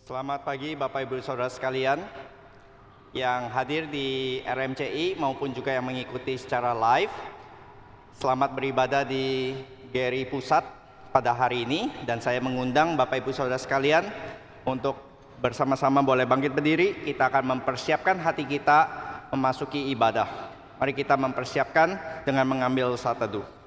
Selamat pagi Bapak Ibu Saudara sekalian yang hadir di RMCI maupun juga yang mengikuti secara live. Selamat beribadah di GRI Pusat pada hari ini, dan saya mengundang Bapak Ibu Saudara sekalian untuk bersama-sama boleh bangkit berdiri. Kita akan mempersiapkan hati kita memasuki ibadah. Mari kita mempersiapkan dengan mengambil saat teduh.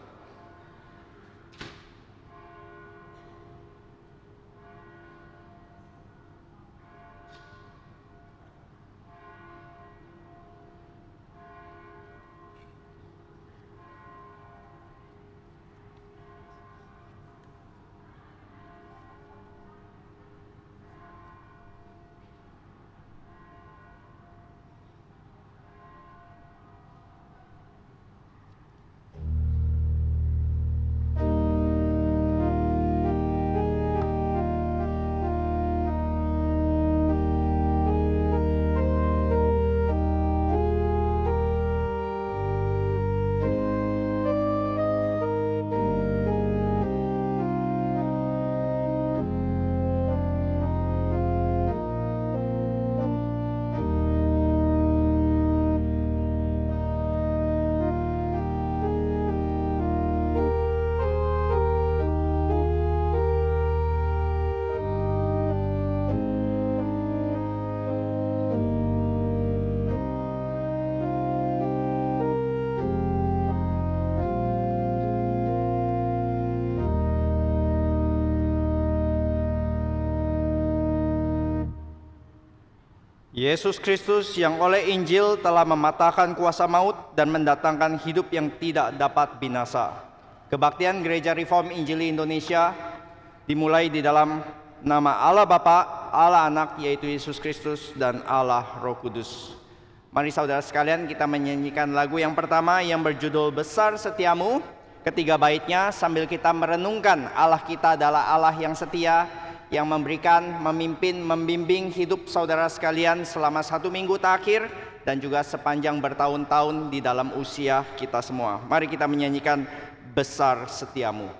Yesus Kristus yang oleh Injil telah mematahkan kuasa maut dan mendatangkan hidup yang tidak dapat binasa. Kebaktian Gereja Reform Injili Indonesia dimulai di dalam nama Allah Bapa, Allah Anak yaitu Yesus Kristus, dan Allah Roh Kudus. Mari saudara sekalian kita menyanyikan lagu yang pertama yang berjudul Besar Setiamu. Ketiga baitnya sambil kita merenungkan Allah kita adalah Allah yang setia, yang memberikan, memimpin, membimbing hidup saudara sekalian selama 1 minggu terakhir dan juga sepanjang bertahun-tahun di dalam usia kita semua. Mari kita menyanyikan Besar Setiamu.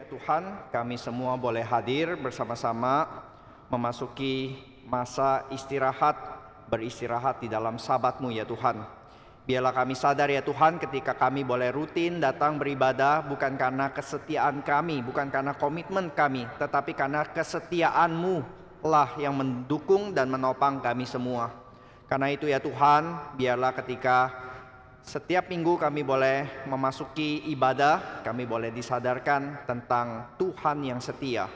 Tuhan, kami semua boleh hadir bersama-sama memasuki masa istirahat, beristirahat di dalam Sabat-Mu ya Tuhan. Biarlah kami sadar ya Tuhan, ketika kami boleh rutin datang beribadah bukan karena kesetiaan kami, bukan karena komitmen kami, tetapi karena kesetiaan-Mu lah yang mendukung dan menopang kami semua. Karena itu ya Tuhan, biarlah ketika setiap minggu kami boleh memasuki ibadah, kami boleh disadarkan tentang Tuhan yang setia.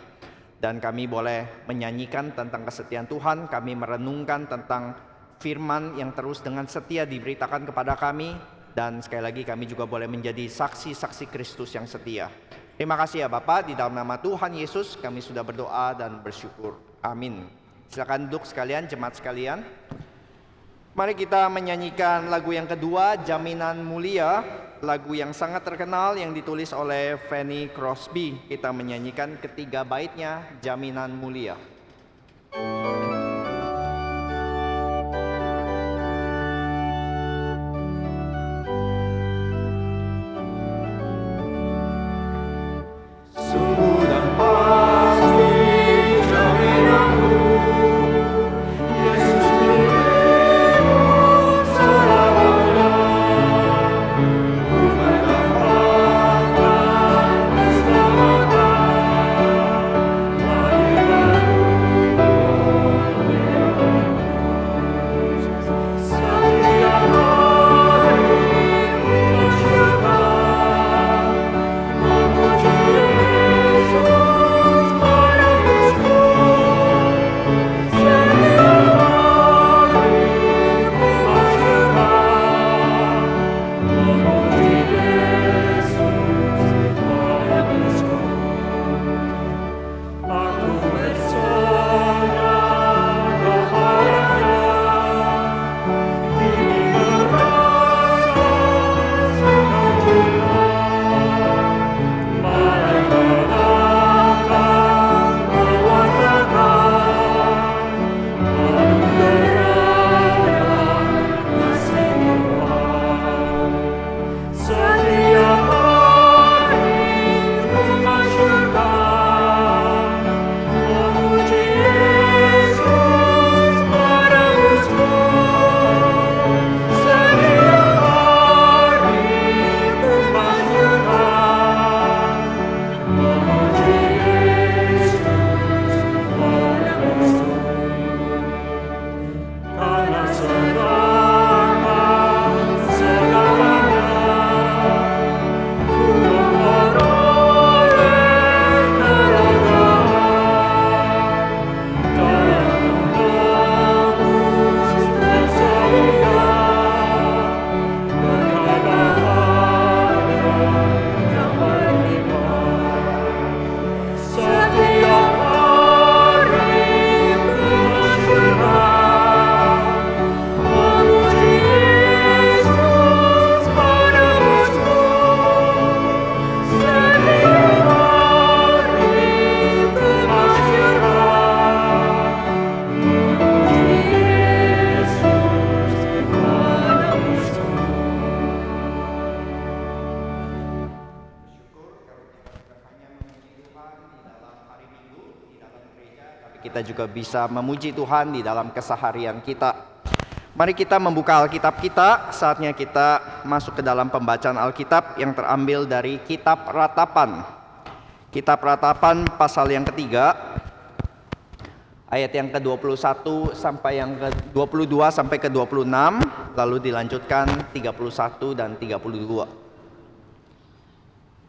Dan kami boleh menyanyikan tentang kesetiaan Tuhan, kami merenungkan tentang firman yang terus dengan setia diberitakan kepada kami. Dan sekali lagi kami juga boleh menjadi saksi-saksi Kristus yang setia. Terima kasih ya Bapak, di dalam nama Tuhan Yesus kami sudah berdoa dan bersyukur. Amin. Silakan duduk sekalian, jemaat sekalian. Mari kita menyanyikan lagu yang kedua, Jaminan Mulia, lagu yang sangat terkenal yang ditulis oleh Fanny Crosby. Kita menyanyikan ketiga baitnya, Jaminan Mulia. Kita juga bisa memuji Tuhan di dalam keseharian kita. Mari kita membuka Alkitab kita. Saatnya kita masuk ke dalam pembacaan Alkitab yang terambil dari Kitab Ratapan. Kitab Ratapan pasal yang ketiga, ayat yang ke-21 sampai yang ke-22 sampai ke-26, lalu dilanjutkan 31 dan 32.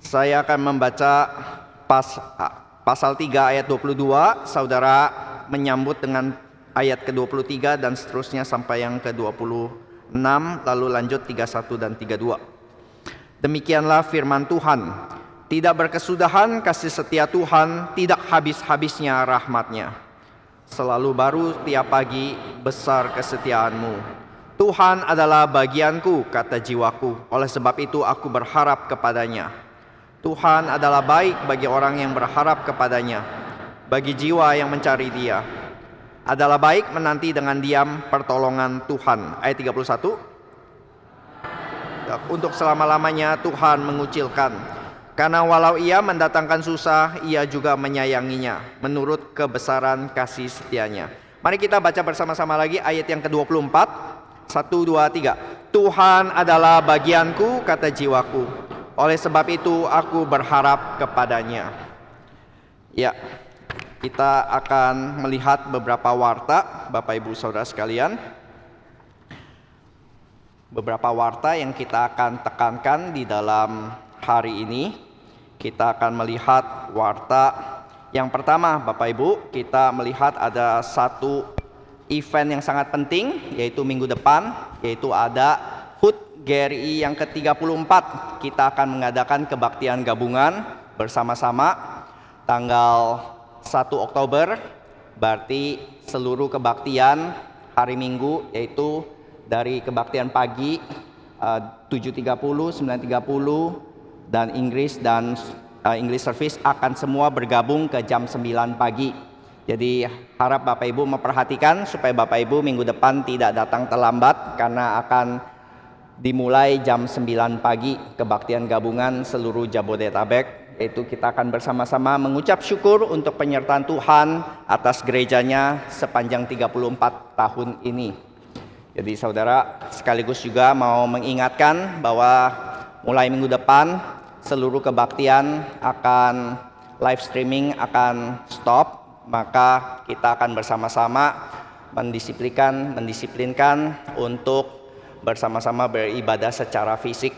Saya akan membaca pasal 3 ayat 22, saudara menyambut dengan ayat ke-23 dan seterusnya sampai yang ke-26, lalu lanjut 31 dan 32. Demikianlah firman Tuhan, tidak berkesudahan kasih setia Tuhan, tidak habis-habisnya rahmat-Nya. Selalu baru tiap pagi, besar kesetiaan-Mu. Tuhan adalah bagianku, kata jiwaku, oleh sebab itu aku berharap kepada-Nya. Tuhan adalah baik bagi orang yang berharap kepada-Nya, bagi jiwa yang mencari Dia. Adalah baik menanti dengan diam pertolongan Tuhan. Ayat 31. Untuk selama-lamanya Tuhan mengucilkan. Karena walau ia mendatangkan susah, ia juga menyayanginya menurut kebesaran kasih setianya. Mari kita baca bersama-sama lagi ayat yang ke-24. 1, 2, 3. Tuhan adalah bagianku, kata jiwaku. Oleh sebab itu aku berharap kepadanya. Ya, kita akan melihat beberapa warta, Bapak Ibu Saudara sekalian. Beberapa warta yang kita akan tekankan di dalam hari ini. Kita akan melihat warta yang pertama, Bapak Ibu, kita melihat ada satu event yang sangat penting, yaitu minggu depan, yaitu ada HUT GRI yang ke-34. Kita akan mengadakan kebaktian gabungan bersama-sama tanggal 1 Oktober, berarti seluruh kebaktian hari Minggu, yaitu dari kebaktian pagi 7.30, 9.30, dan English service akan semua bergabung ke jam 9 pagi. Jadi harap Bapak Ibu memperhatikan supaya Bapak Ibu minggu depan tidak datang terlambat, karena akan dimulai jam 9 pagi kebaktian gabungan seluruh Jabodetabek. Yaitu kita akan bersama-sama mengucap syukur untuk penyertaan Tuhan atas gerejanya sepanjang 34 tahun ini. Jadi saudara, sekaligus juga mau mengingatkan bahwa mulai minggu depan seluruh kebaktian akan live streaming akan stop, maka kita akan bersama-sama mendisiplinkan untuk bersama-sama beribadah secara fisik.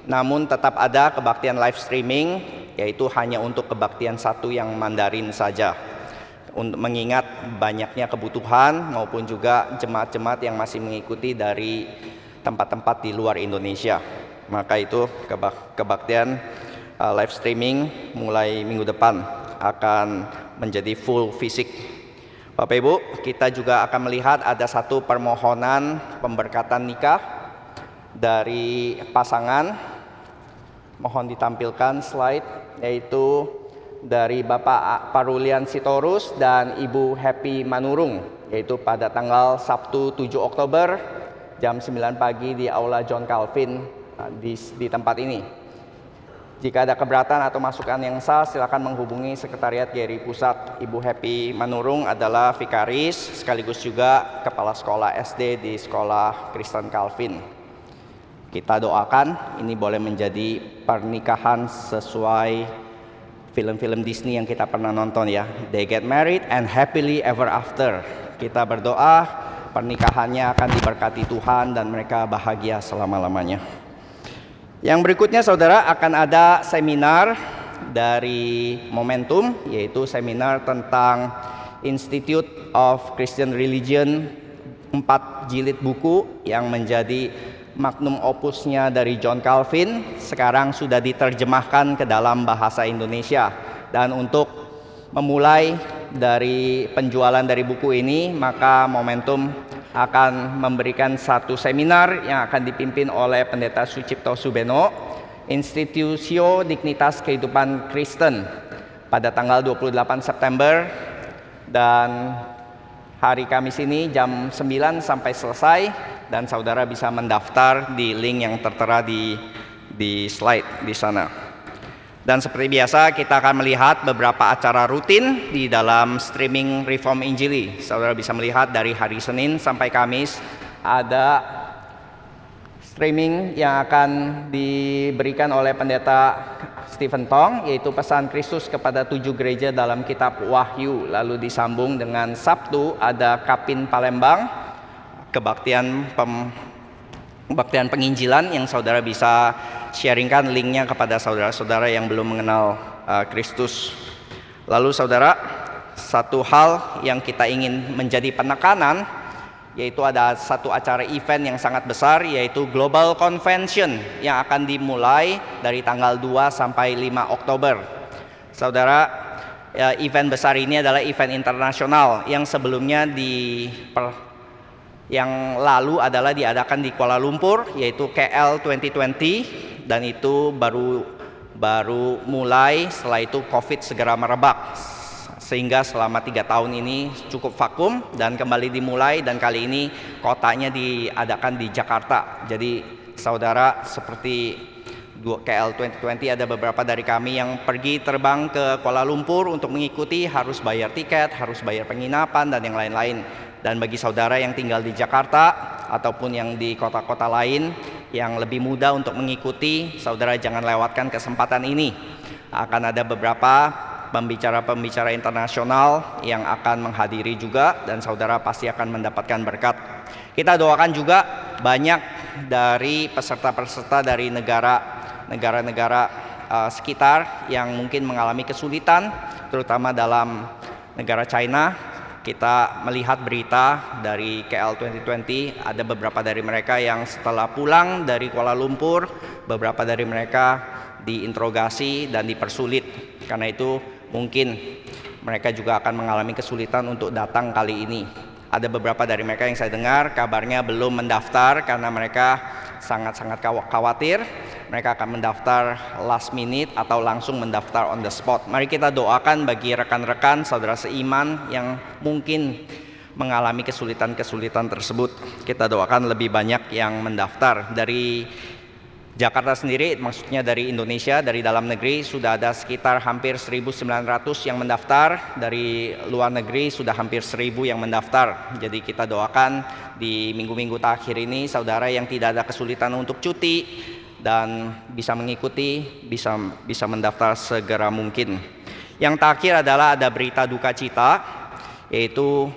Namun tetap ada kebaktian live streaming, yaitu hanya untuk kebaktian satu yang Mandarin saja. Untuk mengingat banyaknya kebutuhan maupun juga jemaat-jemaat yang masih mengikuti dari tempat-tempat di luar Indonesia. Maka itu kebaktian live streaming mulai minggu depan akan menjadi full fisik. Bapak Ibu, kita juga akan melihat ada satu permohonan pemberkatan nikah dari pasangan. Mohon ditampilkan slide, yaitu dari Bapak Parulian Sitorus dan Ibu Happy Manurung, yaitu pada tanggal Sabtu 7 Oktober jam 9 pagi di Aula John Calvin di tempat ini. Jika ada keberatan atau masukan yang sah, silakan menghubungi Sekretariat GRI Pusat. Ibu Happy Manurung adalah vikaris sekaligus juga kepala sekolah SD di Sekolah Kristen Calvin. Kita doakan ini boleh menjadi pernikahan sesuai film-film Disney yang kita pernah nonton ya. They get married and happily ever after. Kita berdoa pernikahannya akan diberkati Tuhan dan mereka bahagia selama-lamanya. Yang berikutnya saudara, akan ada seminar dari Momentum, yaitu seminar tentang Institute of Christian Religion, 4 jilid buku yang menjadi magnum opusnya dari John Calvin, sekarang sudah diterjemahkan ke dalam bahasa Indonesia. Dan untuk memulai dari penjualan dari buku ini, maka Momentum akan memberikan satu seminar yang akan dipimpin oleh Pendeta Sucipto Subeno, Institutio Dignitas Kehidupan Kristen, pada tanggal 28 September, dan hari Kamis ini jam 9 sampai selesai, dan saudara bisa mendaftar di link yang tertera di slide di sana. Dan seperti biasa kita akan melihat beberapa acara rutin di dalam streaming Reform Injili. Saudara bisa melihat dari hari Senin sampai Kamis ada streaming yang akan diberikan oleh Pendeta Stephen Tong, yaitu pesan Kristus kepada 7 gereja dalam kitab Wahyu. Lalu disambung dengan Sabtu ada Kapin Palembang, kebaktian penginjilan yang saudara bisa sharingkan linknya kepada saudara-saudara yang belum mengenal Kristus. Lalu saudara, satu hal yang kita ingin menjadi penekanan, yaitu ada satu acara event yang sangat besar, yaitu Global Convention yang akan dimulai dari tanggal 2 sampai 5 Oktober. Saudara, event besar ini adalah event internasional yang sebelumnya yang lalu adalah diadakan di Kuala Lumpur, yaitu KL 2020, dan itu baru mulai setelah itu COVID segera merebak, sehingga selama 3 tahun ini cukup vakum dan kembali dimulai, dan kali ini kotanya diadakan di Jakarta. Jadi saudara, seperti KL 2020 ada beberapa dari kami yang pergi terbang ke Kuala Lumpur untuk mengikuti, harus bayar tiket, harus bayar penginapan dan yang lain-lain. Dan bagi saudara yang tinggal di Jakarta ataupun yang di kota-kota lain yang lebih mudah untuk mengikuti, saudara jangan lewatkan kesempatan ini. Akan ada beberapa pembicara-pembicara internasional yang akan menghadiri juga, dan saudara pasti akan mendapatkan berkat. Kita doakan juga banyak dari peserta-peserta dari negara-negara sekitar yang mungkin mengalami kesulitan, terutama dalam negara China. Kita melihat berita dari KL 2020, ada beberapa dari mereka yang setelah pulang dari Kuala Lumpur, beberapa dari mereka diinterogasi dan dipersulit. Karena itu mungkin mereka juga akan mengalami kesulitan untuk datang kali ini. Ada beberapa dari mereka yang saya dengar kabarnya belum mendaftar karena mereka sangat-sangat khawatir. Mereka akan mendaftar last minute atau langsung mendaftar on the spot. Mari kita doakan bagi rekan-rekan saudara seiman yang mungkin mengalami kesulitan-kesulitan tersebut. Kita doakan lebih banyak yang mendaftar. Dari Jakarta sendiri, maksudnya dari Indonesia, dari dalam negeri sudah ada sekitar hampir 1.900 yang mendaftar. Dari luar negeri sudah hampir 1.000 yang mendaftar. Jadi kita doakan di minggu-minggu terakhir ini saudara yang tidak ada kesulitan untuk cuti dan bisa mengikuti, bisa mendaftar segera mungkin. Yang terakhir adalah ada berita duka cita, yaitu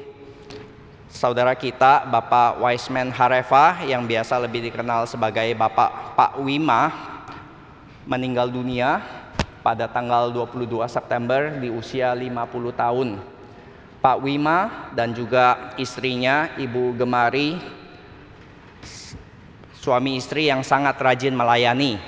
saudara kita Bapak Wiseman Hareva yang biasa lebih dikenal sebagai Bapak Pak Wima meninggal dunia pada tanggal 22 September di usia 50 tahun. Pak Wima dan juga istrinya Ibu Gemari, suami istri yang sangat rajin melayani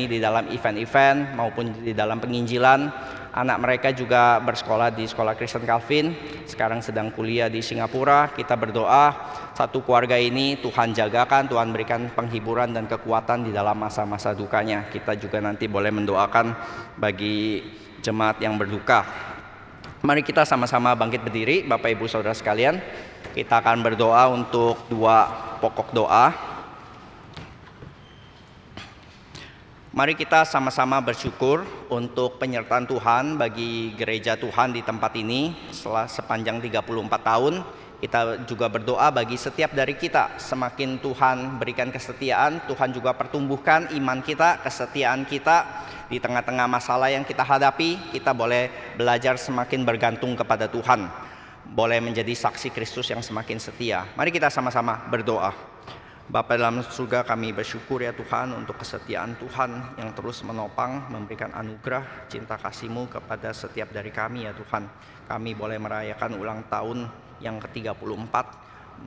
di dalam event-event maupun di dalam penginjilan. Anak mereka juga bersekolah di sekolah Kristen Calvin, sekarang sedang kuliah di Singapura. Kita berdoa satu keluarga ini Tuhan jagakan, Tuhan berikan penghiburan dan kekuatan di dalam masa-masa dukanya. Kita juga nanti boleh mendoakan bagi jemaat yang berduka. Mari kita sama-sama bangkit berdiri, Bapak Ibu Saudara sekalian. Kita akan berdoa untuk dua pokok doa. Mari kita sama-sama bersyukur untuk penyertaan Tuhan bagi gereja Tuhan di tempat ini setelah sepanjang 34 tahun. Kita juga berdoa bagi setiap dari kita, semakin Tuhan berikan kesetiaan, Tuhan juga pertumbuhkan iman kita, kesetiaan kita di tengah-tengah masalah yang kita hadapi. Kita boleh belajar semakin bergantung kepada Tuhan, boleh menjadi saksi Kristus yang semakin setia. Mari kita sama-sama berdoa. Bapa dalam surga, kami bersyukur ya Tuhan untuk kesetiaan Tuhan yang terus menopang, memberikan anugerah cinta kasih-Mu kepada setiap dari kami ya Tuhan. Kami boleh merayakan ulang tahun yang ke-34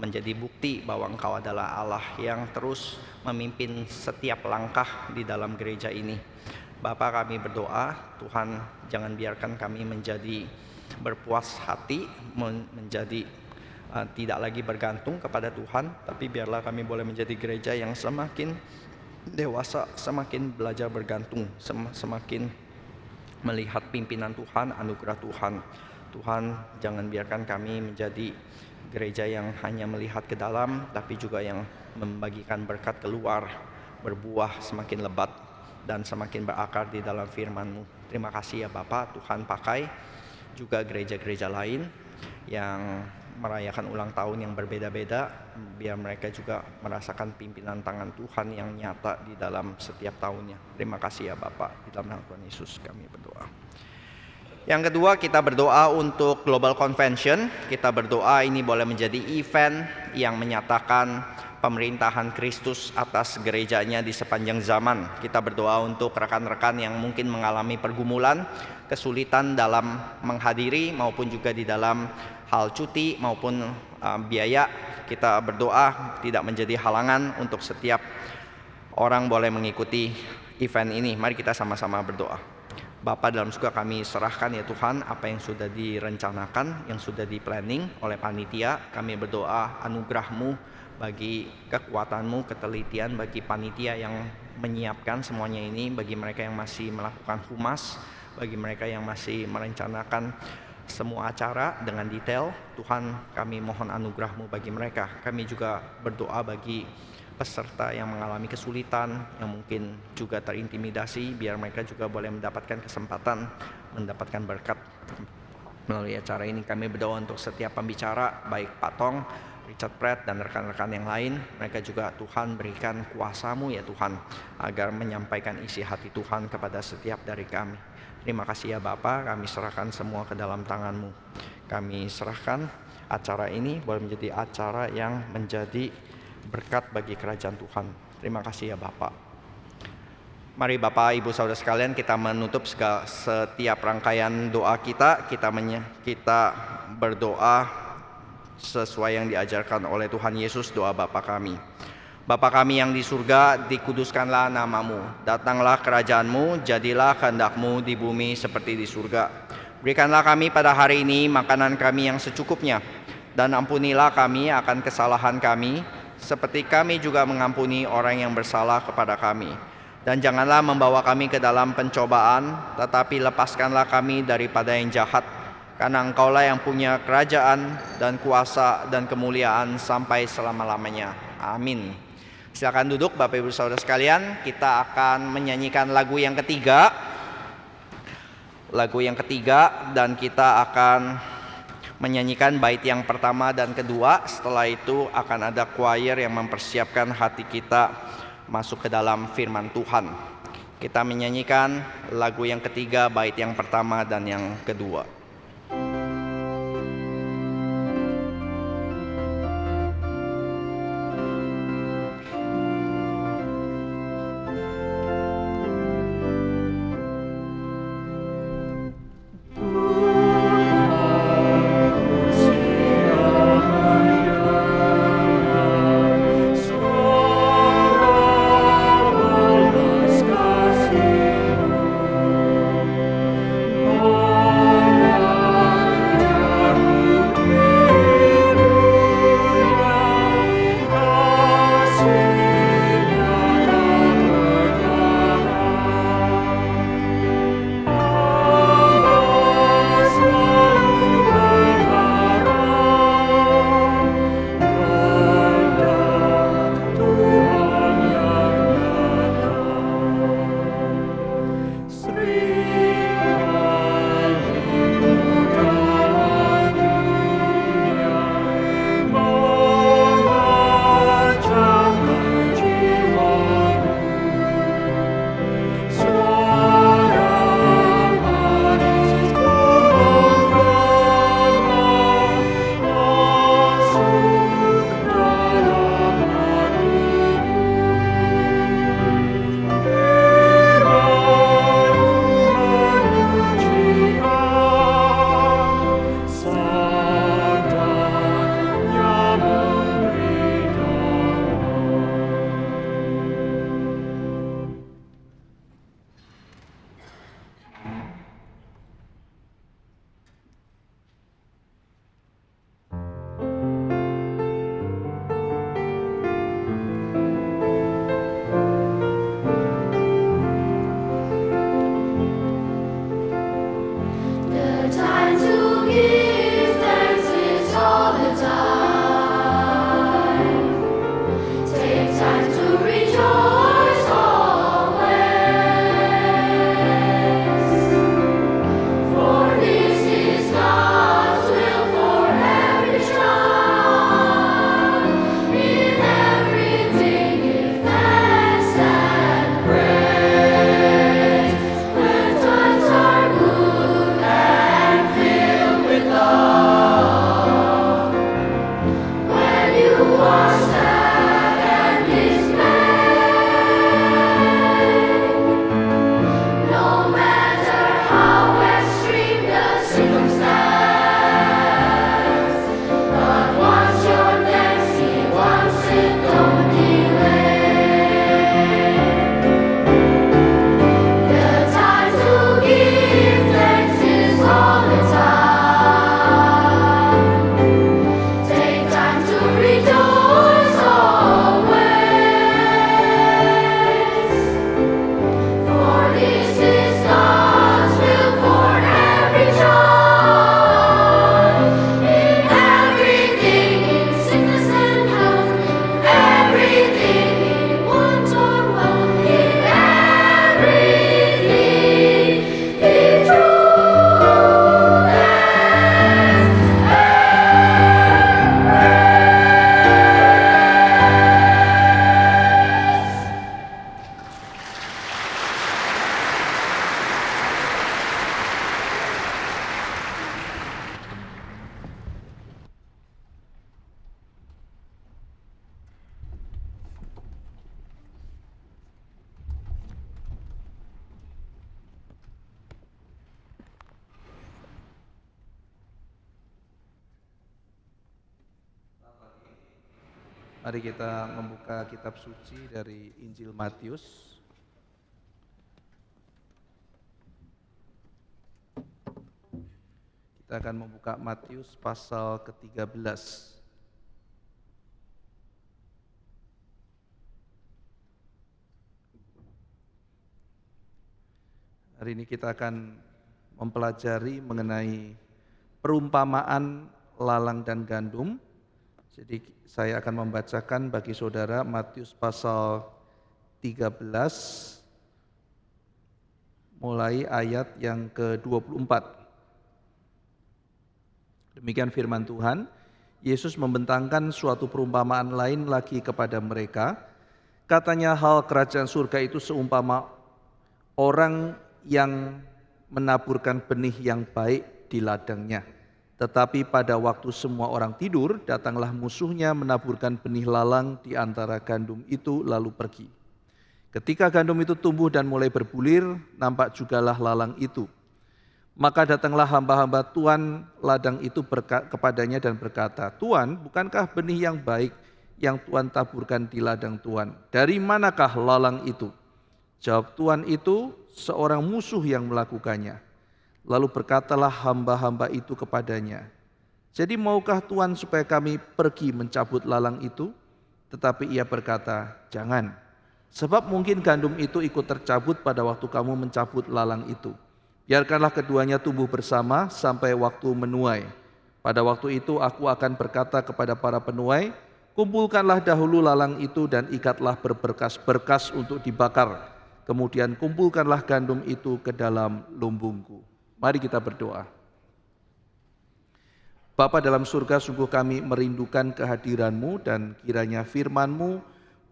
menjadi bukti bahwa Engkau adalah Allah yang terus memimpin setiap langkah di dalam gereja ini. Bapa, kami berdoa Tuhan jangan biarkan kami menjadi berpuas hati, menjadi tidak lagi bergantung kepada Tuhan, tapi biarlah kami boleh menjadi gereja yang semakin dewasa, semakin belajar bergantung, semakin melihat pimpinan Tuhan, anugerah Tuhan. Tuhan, jangan biarkan kami menjadi gereja yang hanya melihat ke dalam, tapi juga yang membagikan berkat keluar, berbuah semakin lebat dan semakin berakar di dalam firman-Mu. Terima kasih ya Bapa, Tuhan pakai juga gereja-gereja lain yang merayakan ulang tahun yang berbeda-beda, biar mereka juga merasakan pimpinan tangan Tuhan yang nyata di dalam setiap tahunnya. Terima kasih ya Bapak, di dalam nama Tuhan Yesus kami berdoa. Yang kedua, kita berdoa untuk Global Convention. Kita berdoa ini boleh menjadi event yang menyatakan pemerintahan Kristus atas gerejanya di sepanjang zaman. Kita berdoa untuk rekan-rekan yang mungkin mengalami pergumulan, kesulitan dalam menghadiri maupun juga di dalam hal cuti maupun biaya. Kita berdoa tidak menjadi halangan untuk setiap orang boleh mengikuti event ini. Mari kita sama-sama berdoa. Bapa dalam surga, kami serahkan ya Tuhan apa yang sudah direncanakan, yang sudah di-planning oleh panitia. Kami berdoa anugerah-Mu bagi kekuatan-Mu, ketelitian bagi panitia yang menyiapkan semuanya ini, bagi mereka yang masih melakukan humas, bagi mereka yang masih merencanakan semua acara dengan detail. Tuhan, kami mohon anugerah-Mu bagi mereka. Kami juga berdoa bagi peserta yang mengalami kesulitan, yang mungkin juga terintimidasi, biar mereka juga boleh mendapatkan kesempatan, mendapatkan berkat. Melalui acara ini kami berdoa untuk setiap pembicara, baik Pak Tong, Richard Pratt, dan rekan-rekan yang lain. Mereka juga Tuhan berikan kuasa-Mu ya Tuhan, agar menyampaikan isi hati Tuhan kepada setiap dari kami. Terima kasih ya Bapa, kami serahkan semua ke dalam tangan-Mu. Kami serahkan acara ini boleh menjadi acara yang menjadi berkat bagi kerajaan Tuhan. Terima kasih ya Bapak. Mari Bapak, Ibu, Saudara sekalian, kita menutup setiap rangkaian doa kita. Kita berdoa sesuai yang diajarkan oleh Tuhan Yesus, doa Bapa kami. Bapa kami yang di surga, dikuduskanlah nama-Mu. Datanglah kerajaan-Mu, jadilah kehendak-Mu di bumi seperti di surga. Berikanlah kami pada hari ini makanan kami yang secukupnya, dan ampunilah kami akan kesalahan kami, seperti kami juga mengampuni orang yang bersalah kepada kami. Dan janganlah membawa kami ke dalam pencobaan, tetapi lepaskanlah kami daripada yang jahat, karena Engkaulah yang punya kerajaan dan kuasa dan kemuliaan sampai selama-lamanya. Amin. Silakan duduk Bapak Ibu Saudara sekalian. Kita akan menyanyikan lagu yang ketiga. Dan kita akan menyanyikan bait yang pertama dan kedua. Setelah itu akan ada choir yang mempersiapkan hati kita masuk ke dalam firman Tuhan. Kita menyanyikan lagu yang ketiga, bait yang pertama dan yang kedua. Oh Mari kita membuka kitab suci dari Injil Matius. Kita akan membuka Matius pasal ke-13. Hari ini kita akan mempelajari mengenai perumpamaan lalang dan gandum. Jadi saya akan membacakan bagi saudara Matius pasal 13 mulai ayat yang ke-24. Demikian firman Tuhan. Yesus membentangkan suatu perumpamaan lain lagi kepada mereka. Katanya, hal kerajaan surga itu seumpama orang yang menaburkan benih yang baik di ladangnya. Tetapi pada waktu semua orang tidur, datanglah musuhnya menaburkan benih lalang di antara gandum itu lalu pergi. Ketika gandum itu tumbuh dan mulai berbulir, nampak jugalah lalang itu. Maka datanglah hamba-hamba Tuan ladang itu kepadanya dan berkata, Tuan, bukankah benih yang baik yang Tuan taburkan di ladang Tuan? Dari manakah lalang itu? Jawab Tuan itu, seorang musuh yang melakukannya. Lalu berkatalah hamba-hamba itu kepadanya, jadi maukah Tuan supaya kami pergi mencabut lalang itu? Tetapi ia berkata, jangan, sebab mungkin gandum itu ikut tercabut pada waktu kamu mencabut lalang itu. Biarkanlah keduanya tumbuh bersama sampai waktu menuai. Pada waktu itu aku akan berkata kepada para penuai, kumpulkanlah dahulu lalang itu dan ikatlah berberkas-berkas untuk dibakar. Kemudian kumpulkanlah gandum itu ke dalam lumbungku. Mari kita berdoa. Bapa dalam surga, sungguh kami merindukan kehadiran-Mu dan kiranya firman-Mu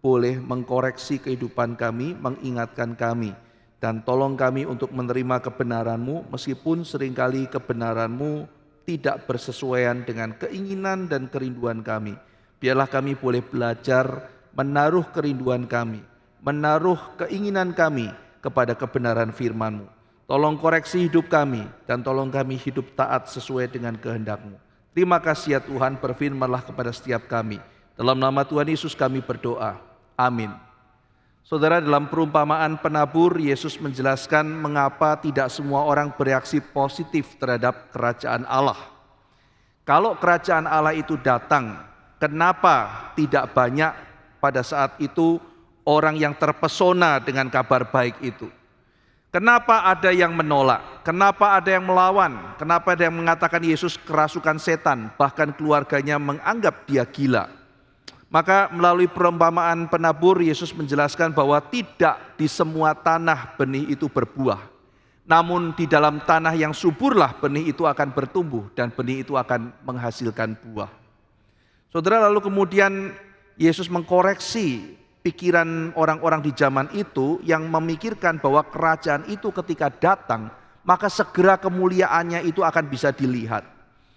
boleh mengkoreksi kehidupan kami, mengingatkan kami. Dan tolong kami untuk menerima kebenaran-Mu meskipun seringkali kebenaran-Mu tidak bersesuaian dengan keinginan dan kerinduan kami. Biarlah kami boleh belajar menaruh kerinduan kami, menaruh keinginan kami kepada kebenaran firman-Mu. Tolong koreksi hidup kami dan tolong kami hidup taat sesuai dengan kehendak-Mu. Terima kasih ya Tuhan, berfirman-Lah kepada setiap kami. Dalam nama Tuhan Yesus kami berdoa. Amin. Saudara, dalam perumpamaan penabur, Yesus menjelaskan mengapa tidak semua orang bereaksi positif terhadap kerajaan Allah. Kalau kerajaan Allah itu datang, kenapa tidak banyak pada saat itu orang yang terpesona dengan kabar baik itu? Kenapa ada yang menolak? Kenapa ada yang melawan? Kenapa ada yang mengatakan Yesus kerasukan setan? Bahkan keluarganya menganggap dia gila. Maka melalui perumpamaan penabur, Yesus menjelaskan bahwa tidak di semua tanah benih itu berbuah. Namun di dalam tanah yang suburlah benih itu akan bertumbuh dan benih itu akan menghasilkan buah. Saudara, lalu kemudian Yesus mengkoreksi pikiran orang-orang di zaman itu yang memikirkan bahwa kerajaan itu ketika datang, maka segera kemuliaannya itu akan bisa dilihat.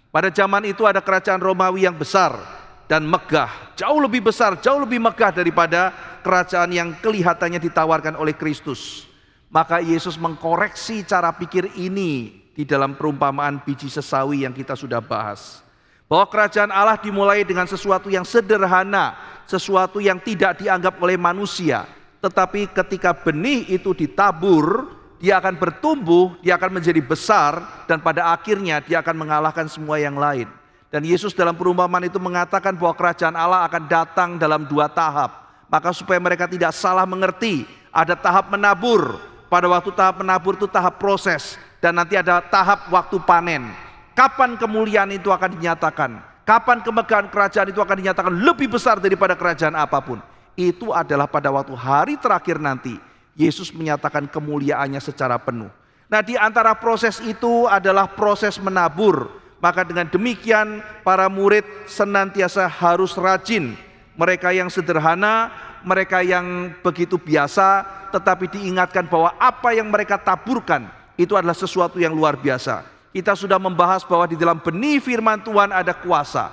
Pada zaman itu ada kerajaan Romawi yang besar dan megah, jauh lebih besar, jauh lebih megah daripada kerajaan yang kelihatannya ditawarkan oleh Kristus. Maka Yesus mengkoreksi cara pikir ini di dalam perumpamaan biji sesawi yang kita sudah bahas. Bahwa kerajaan Allah dimulai dengan sesuatu yang sederhana, sesuatu yang tidak dianggap oleh manusia. Tetapi ketika benih itu ditabur, dia akan bertumbuh, dia akan menjadi besar, dan pada akhirnya dia akan mengalahkan semua yang lain. Dan Yesus dalam perumpamaan itu mengatakan bahwa kerajaan Allah akan datang dalam 2 tahap. Maka supaya mereka tidak salah mengerti, ada tahap menabur. Pada waktu tahap menabur itu tahap proses, dan nanti ada tahap waktu panen. Kapan kemuliaan itu akan dinyatakan? Kapan kemegahan kerajaan itu akan dinyatakan lebih besar daripada kerajaan apapun? Itu adalah pada waktu hari terakhir nanti, Yesus menyatakan kemuliaannya secara penuh. Nah, di antara proses itu adalah proses menabur. Maka dengan demikian para murid senantiasa harus rajin. Mereka yang sederhana, mereka yang begitu biasa, tetapi diingatkan bahwa apa yang mereka taburkan itu adalah sesuatu yang luar biasa. Kita sudah membahas bahwa di dalam benih firman Tuhan ada kuasa.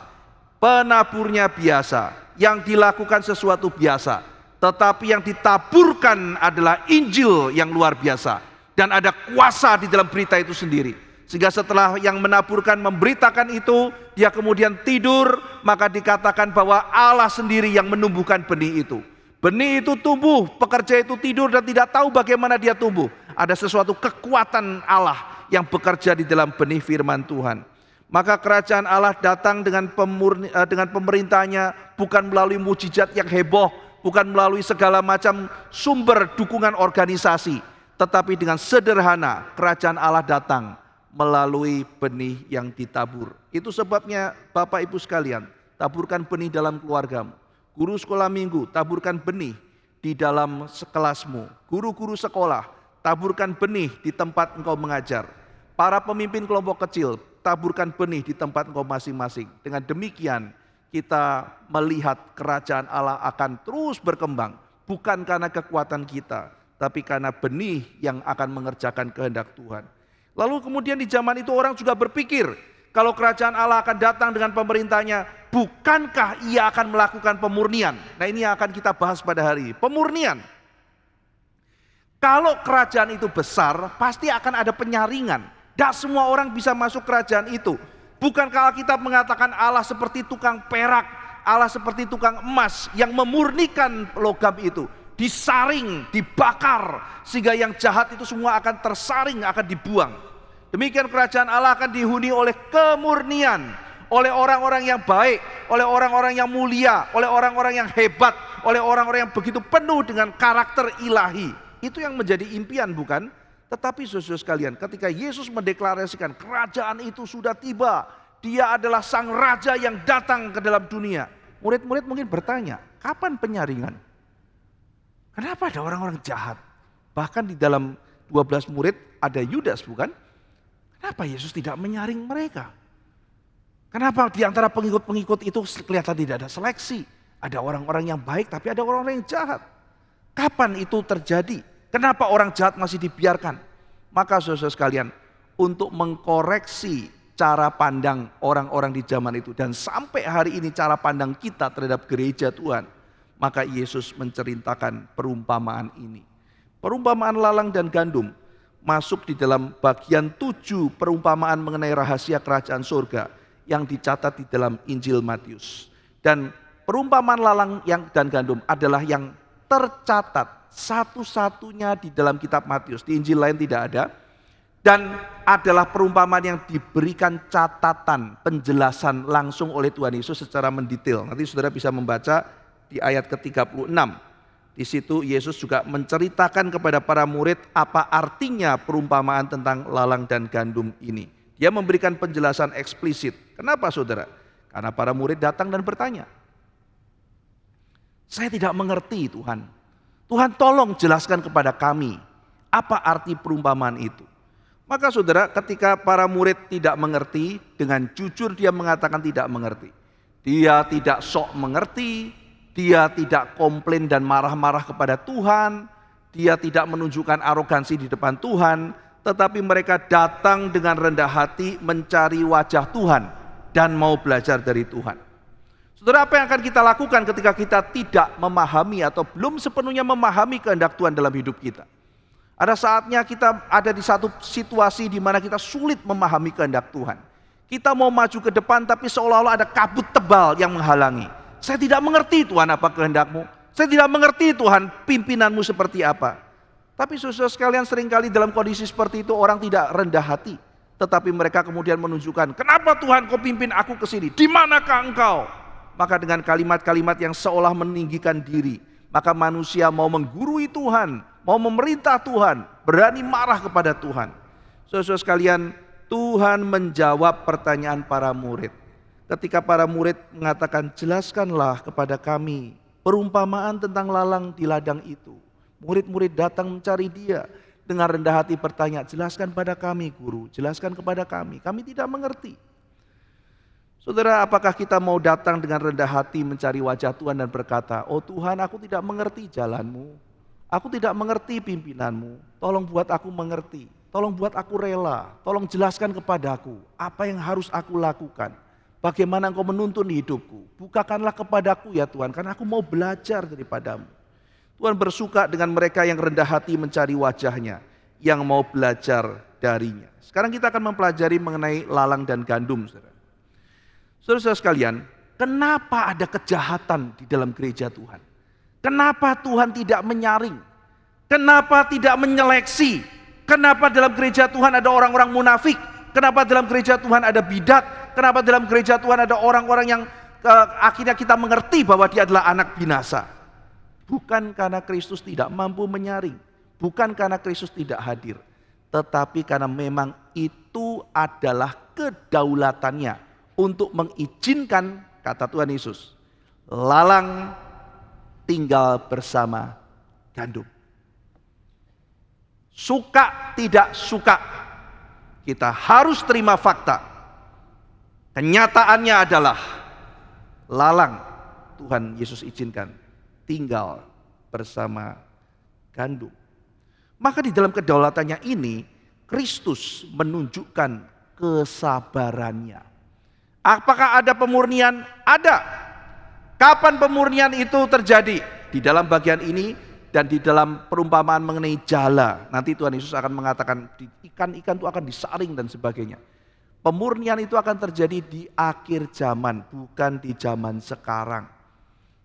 Penaburnya biasa, yang dilakukan sesuatu biasa. Tetapi yang ditaburkan adalah Injil yang luar biasa. Dan ada kuasa di dalam berita itu sendiri. Sehingga setelah yang menaburkan memberitakan itu, dia kemudian tidur, maka dikatakan bahwa Allah sendiri yang menumbuhkan benih itu. Benih itu tumbuh, pekerja itu tidur dan tidak tahu bagaimana dia tumbuh. Ada sesuatu kekuatan Allah yang bekerja di dalam benih firman Tuhan. Maka kerajaan Allah datang dengan pemerintahnya bukan melalui mujizat yang heboh, bukan melalui segala macam sumber dukungan organisasi, tetapi dengan sederhana kerajaan Allah datang melalui benih yang ditabur. Itu sebabnya Bapak Ibu sekalian, taburkan benih dalam keluargamu. Guru sekolah minggu, taburkan benih di dalam kelasmu. Guru-guru sekolah, taburkan benih di tempat engkau mengajar. Para pemimpin kelompok kecil, taburkan benih di tempat engkau masing-masing. Dengan demikian kita melihat kerajaan Allah akan terus berkembang. Bukan karena kekuatan kita, tapi karena benih yang akan mengerjakan kehendak Tuhan. Lalu kemudian di zaman itu orang juga berpikir, kalau kerajaan Allah akan datang dengan pemerintahnya, bukankah ia akan melakukan pemurnian? Nah, ini yang akan kita bahas pada hari ini. Pemurnian. Kalau kerajaan itu besar, pasti akan ada penyaringan. Tidak semua orang bisa masuk kerajaan itu. Bukankah Alkitab mengatakan Allah seperti tukang perak, Allah seperti tukang emas yang memurnikan logam itu. Disaring, dibakar, sehingga yang jahat itu semua akan tersaring, akan dibuang. Demikian kerajaan Allah akan dihuni oleh kemurnian, oleh orang-orang yang baik, oleh orang-orang yang mulia, oleh orang-orang yang hebat, oleh orang-orang yang begitu penuh dengan karakter ilahi. Itu yang menjadi impian, bukan? Tetapi saudara sekalian, ketika Yesus mendeklarasikan kerajaan itu sudah tiba, dia adalah sang raja yang datang ke dalam dunia. Murid-murid mungkin bertanya, kapan penyaringan? Kenapa ada orang-orang jahat? Bahkan di dalam 12 murid ada Yudas, bukan? Kenapa Yesus tidak menyaring mereka? Kenapa di antara pengikut-pengikut itu kelihatan tidak ada seleksi? Ada orang-orang yang baik tapi ada orang-orang yang jahat. Kapan itu terjadi? Kenapa orang jahat masih dibiarkan? Maka saudara sekalian, untuk mengkoreksi cara pandang orang-orang di zaman itu dan sampai hari ini cara pandang kita terhadap gereja Tuhan, maka Yesus menceritakan perumpamaan ini. Perumpamaan lalang dan gandum masuk di dalam bagian 7 perumpamaan mengenai rahasia kerajaan surga yang dicatat di dalam Injil Matius. Dan perumpamaan lalang dan gandum adalah yang tercatat satu-satunya di dalam kitab Matius. Di Injil lain tidak ada. Dan adalah perumpamaan yang diberikan catatan, penjelasan langsung oleh Tuhan Yesus secara mendetail. Nanti saudara bisa membaca di ayat ke-36. Di situ Yesus juga menceritakan kepada para murid apa artinya perumpamaan tentang lalang dan gandum ini. Dia memberikan penjelasan eksplisit. Kenapa saudara? Karena para murid datang dan bertanya, saya tidak mengerti Tuhan. Tuhan tolong jelaskan kepada kami apa arti perumpamaan itu. Maka saudara, ketika para murid tidak mengerti, dengan jujur dia mengatakan tidak mengerti. Dia tidak sok mengerti, dia tidak komplain dan marah-marah kepada Tuhan, dia tidak menunjukkan arogansi di depan Tuhan, tetapi mereka datang dengan rendah hati mencari wajah Tuhan dan mau belajar dari Tuhan. Saudara, apa yang akan kita lakukan ketika kita tidak memahami atau belum sepenuhnya memahami kehendak Tuhan dalam hidup kita? Ada saatnya kita ada di satu situasi di mana kita sulit memahami kehendak Tuhan. Kita mau maju ke depan tapi seolah-olah ada kabut tebal yang menghalangi. Saya tidak mengerti Tuhan apa kehendakmu. Saya tidak mengerti Tuhan pimpinanmu seperti apa. Tapi saudara sekalian, seringkali dalam kondisi seperti itu orang tidak rendah hati. Tetapi mereka kemudian menunjukkan, kenapa Tuhan kau pimpin aku ke sini? Di manakah engkau? Maka dengan kalimat-kalimat yang seolah meninggikan diri, maka manusia mau menggurui Tuhan, mau memerintah Tuhan, berani marah kepada Tuhan. Saudara sekalian, Tuhan menjawab pertanyaan para murid. Ketika para murid mengatakan, jelaskanlah kepada kami perumpamaan tentang lalang di ladang itu. Murid-murid datang mencari dia. Dengan rendah hati bertanya, jelaskan pada kami guru, jelaskan kepada kami. Kami tidak mengerti. Saudara, apakah kita mau datang dengan rendah hati mencari wajah Tuhan dan berkata, oh Tuhan, aku tidak mengerti jalanmu. Aku tidak mengerti pimpinanmu. Tolong buat aku mengerti. Tolong buat aku rela. Tolong jelaskan kepadaku apa yang harus aku lakukan. Bagaimana engkau menuntun hidupku? Bukakanlah kepadaku ya Tuhan, karena aku mau belajar daripadamu. Tuhan bersuka dengan mereka yang rendah hati mencari wajahnya, yang mau belajar darinya. Sekarang kita akan mempelajari mengenai lalang dan gandum, saudara. Saudara-saudara sekalian, kenapa ada kejahatan di dalam gereja Tuhan? Kenapa Tuhan tidak menyaring? Kenapa tidak menyeleksi? Kenapa dalam gereja Tuhan ada orang-orang munafik? Kenapa dalam gereja Tuhan ada bidat? Kenapa dalam gereja Tuhan ada orang-orang yang akhirnya kita mengerti bahwa dia adalah anak binasa? Bukan karena Kristus tidak mampu menyaring, bukan karena Kristus tidak hadir, tetapi karena memang itu adalah kedaulatannya untuk mengizinkan, kata Tuhan Yesus, lalang tinggal bersama gandum. Suka tidak suka, kita harus terima fakta. Kenyataannya adalah lalang Tuhan Yesus izinkan tinggal bersama gandum. Maka di dalam kedaulatannya ini, Kristus menunjukkan kesabarannya. Apakah ada pemurnian? Ada. Kapan pemurnian itu terjadi? Di dalam bagian ini dan di dalam perumpamaan mengenai jala. Nanti Tuhan Yesus akan mengatakan ikan-ikan itu akan disaring dan sebagainya. Pemurnian itu akan terjadi di akhir zaman, bukan di zaman sekarang.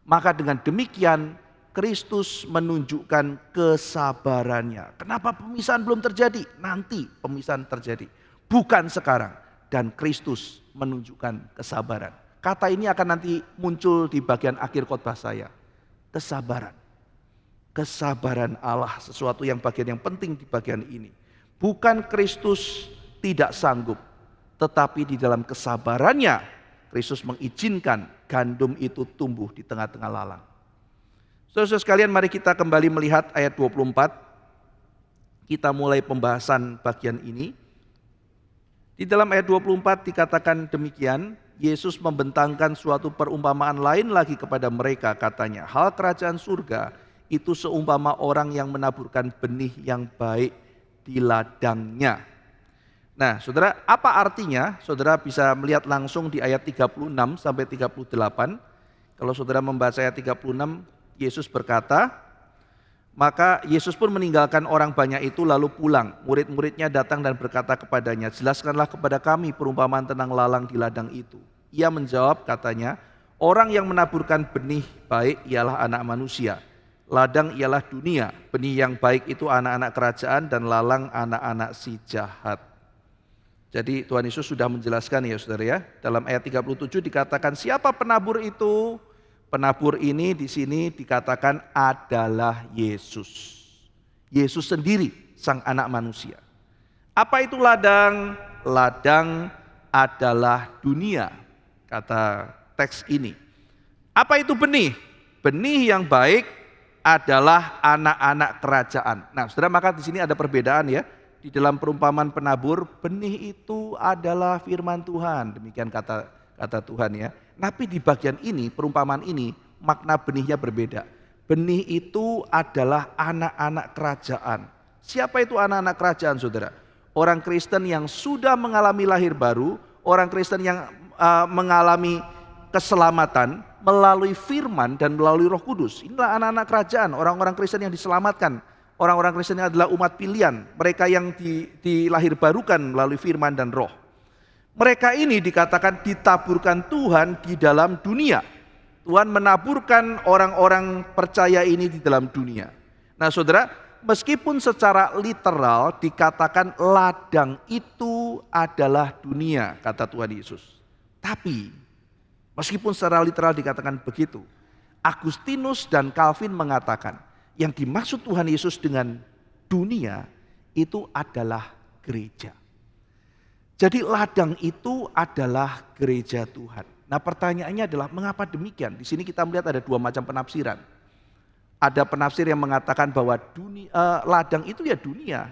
Maka dengan demikian Kristus menunjukkan kesabarannya. Kenapa pemisahan belum terjadi? Nanti pemisahan terjadi, bukan sekarang. Dan Kristus menunjukkan kesabaran. Kata ini akan nanti muncul di bagian akhir khotbah saya. Kesabaran. Kesabaran Allah, sesuatu yang bagian yang penting di bagian ini. Bukan Kristus tidak sanggup, tetapi di dalam kesabarannya Kristus mengizinkan gandum itu tumbuh di tengah-tengah lalang. Saudara-saudara sekalian, mari kita kembali melihat ayat 24. Kita mulai pembahasan bagian ini. Di dalam ayat 24 dikatakan demikian, Yesus membentangkan suatu perumpamaan lain lagi kepada mereka, katanya, hal kerajaan surga itu seumpama orang yang menaburkan benih yang baik di ladangnya. Nah, saudara, apa artinya? Saudara bisa melihat langsung di ayat 36 sampai 38. Kalau saudara membaca ayat 36, Yesus berkata, maka Yesus pun meninggalkan orang banyak itu lalu pulang. Murid-muridnya datang dan berkata kepadanya, jelaskanlah kepada kami perumpamaan tentang lalang di ladang itu. Ia menjawab, katanya, orang yang menaburkan benih baik ialah anak manusia. Ladang ialah dunia, benih yang baik itu anak-anak kerajaan dan lalang anak-anak si jahat. Jadi Tuhan Yesus sudah menjelaskan ya saudara ya. Dalam ayat 37 dikatakan siapa penabur itu? Penabur ini di sini dikatakan adalah Yesus. Yesus sendiri sang anak manusia. Apa itu ladang? Ladang adalah dunia, kata teks ini. Apa itu benih? Benih yang baik adalah anak-anak kerajaan. Nah, saudara, maka di sini ada perbedaan ya. Di dalam perumpamaan penabur, benih itu adalah firman Tuhan. Demikian kata Tuhan ya. Tapi di bagian ini, perumpamaan ini, makna benihnya berbeda. Benih itu adalah anak-anak kerajaan. Siapa itu anak-anak kerajaan, saudara? Orang Kristen yang sudah mengalami lahir baru, orang Kristen yang mengalami keselamatan melalui firman dan melalui Roh Kudus. Inilah anak-anak kerajaan, orang-orang Kristen yang diselamatkan. Orang-orang Kristen yang adalah umat pilihan, mereka yang dilahirbarukan melalui firman dan roh. Mereka ini dikatakan ditaburkan Tuhan di dalam dunia. Tuhan menaburkan orang-orang percaya ini di dalam dunia. Nah saudara, meskipun secara literal dikatakan ladang itu adalah dunia, kata Tuhan Yesus. Tapi meskipun secara literal dikatakan begitu, Agustinus dan Calvin mengatakan yang dimaksud Tuhan Yesus dengan dunia itu adalah gereja. Jadi ladang itu adalah gereja Tuhan. Nah pertanyaannya adalah mengapa demikian? Di sini kita melihat ada dua macam penafsiran. Ada penafsir yang mengatakan bahwa ladang itu ya dunia.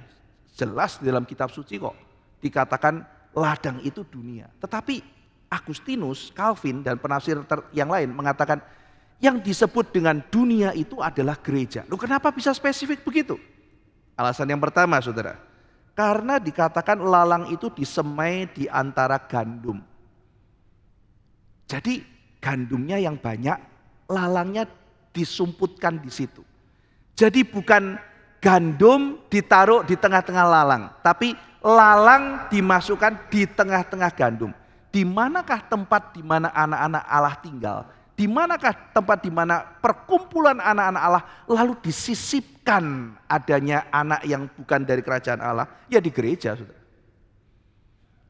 Jelas di dalam kitab suci kok dikatakan ladang itu dunia. Tetapi Agustinus, Calvin dan penafsir yang lain mengatakan yang disebut dengan dunia itu adalah gereja. Loh kenapa bisa spesifik begitu? Alasan yang pertama saudara, karena dikatakan lalang itu disemai di antara gandum. Jadi gandumnya yang banyak, lalangnya disumputkan di situ. Jadi bukan gandum ditaruh di tengah-tengah lalang, tapi lalang dimasukkan di tengah-tengah gandum. Di manakah tempat di mana anak-anak Allah tinggal? Di manakah tempat di mana perkumpulan anak-anak Allah lalu disisipkan adanya anak yang bukan dari kerajaan Allah? Ya di gereja, saudara.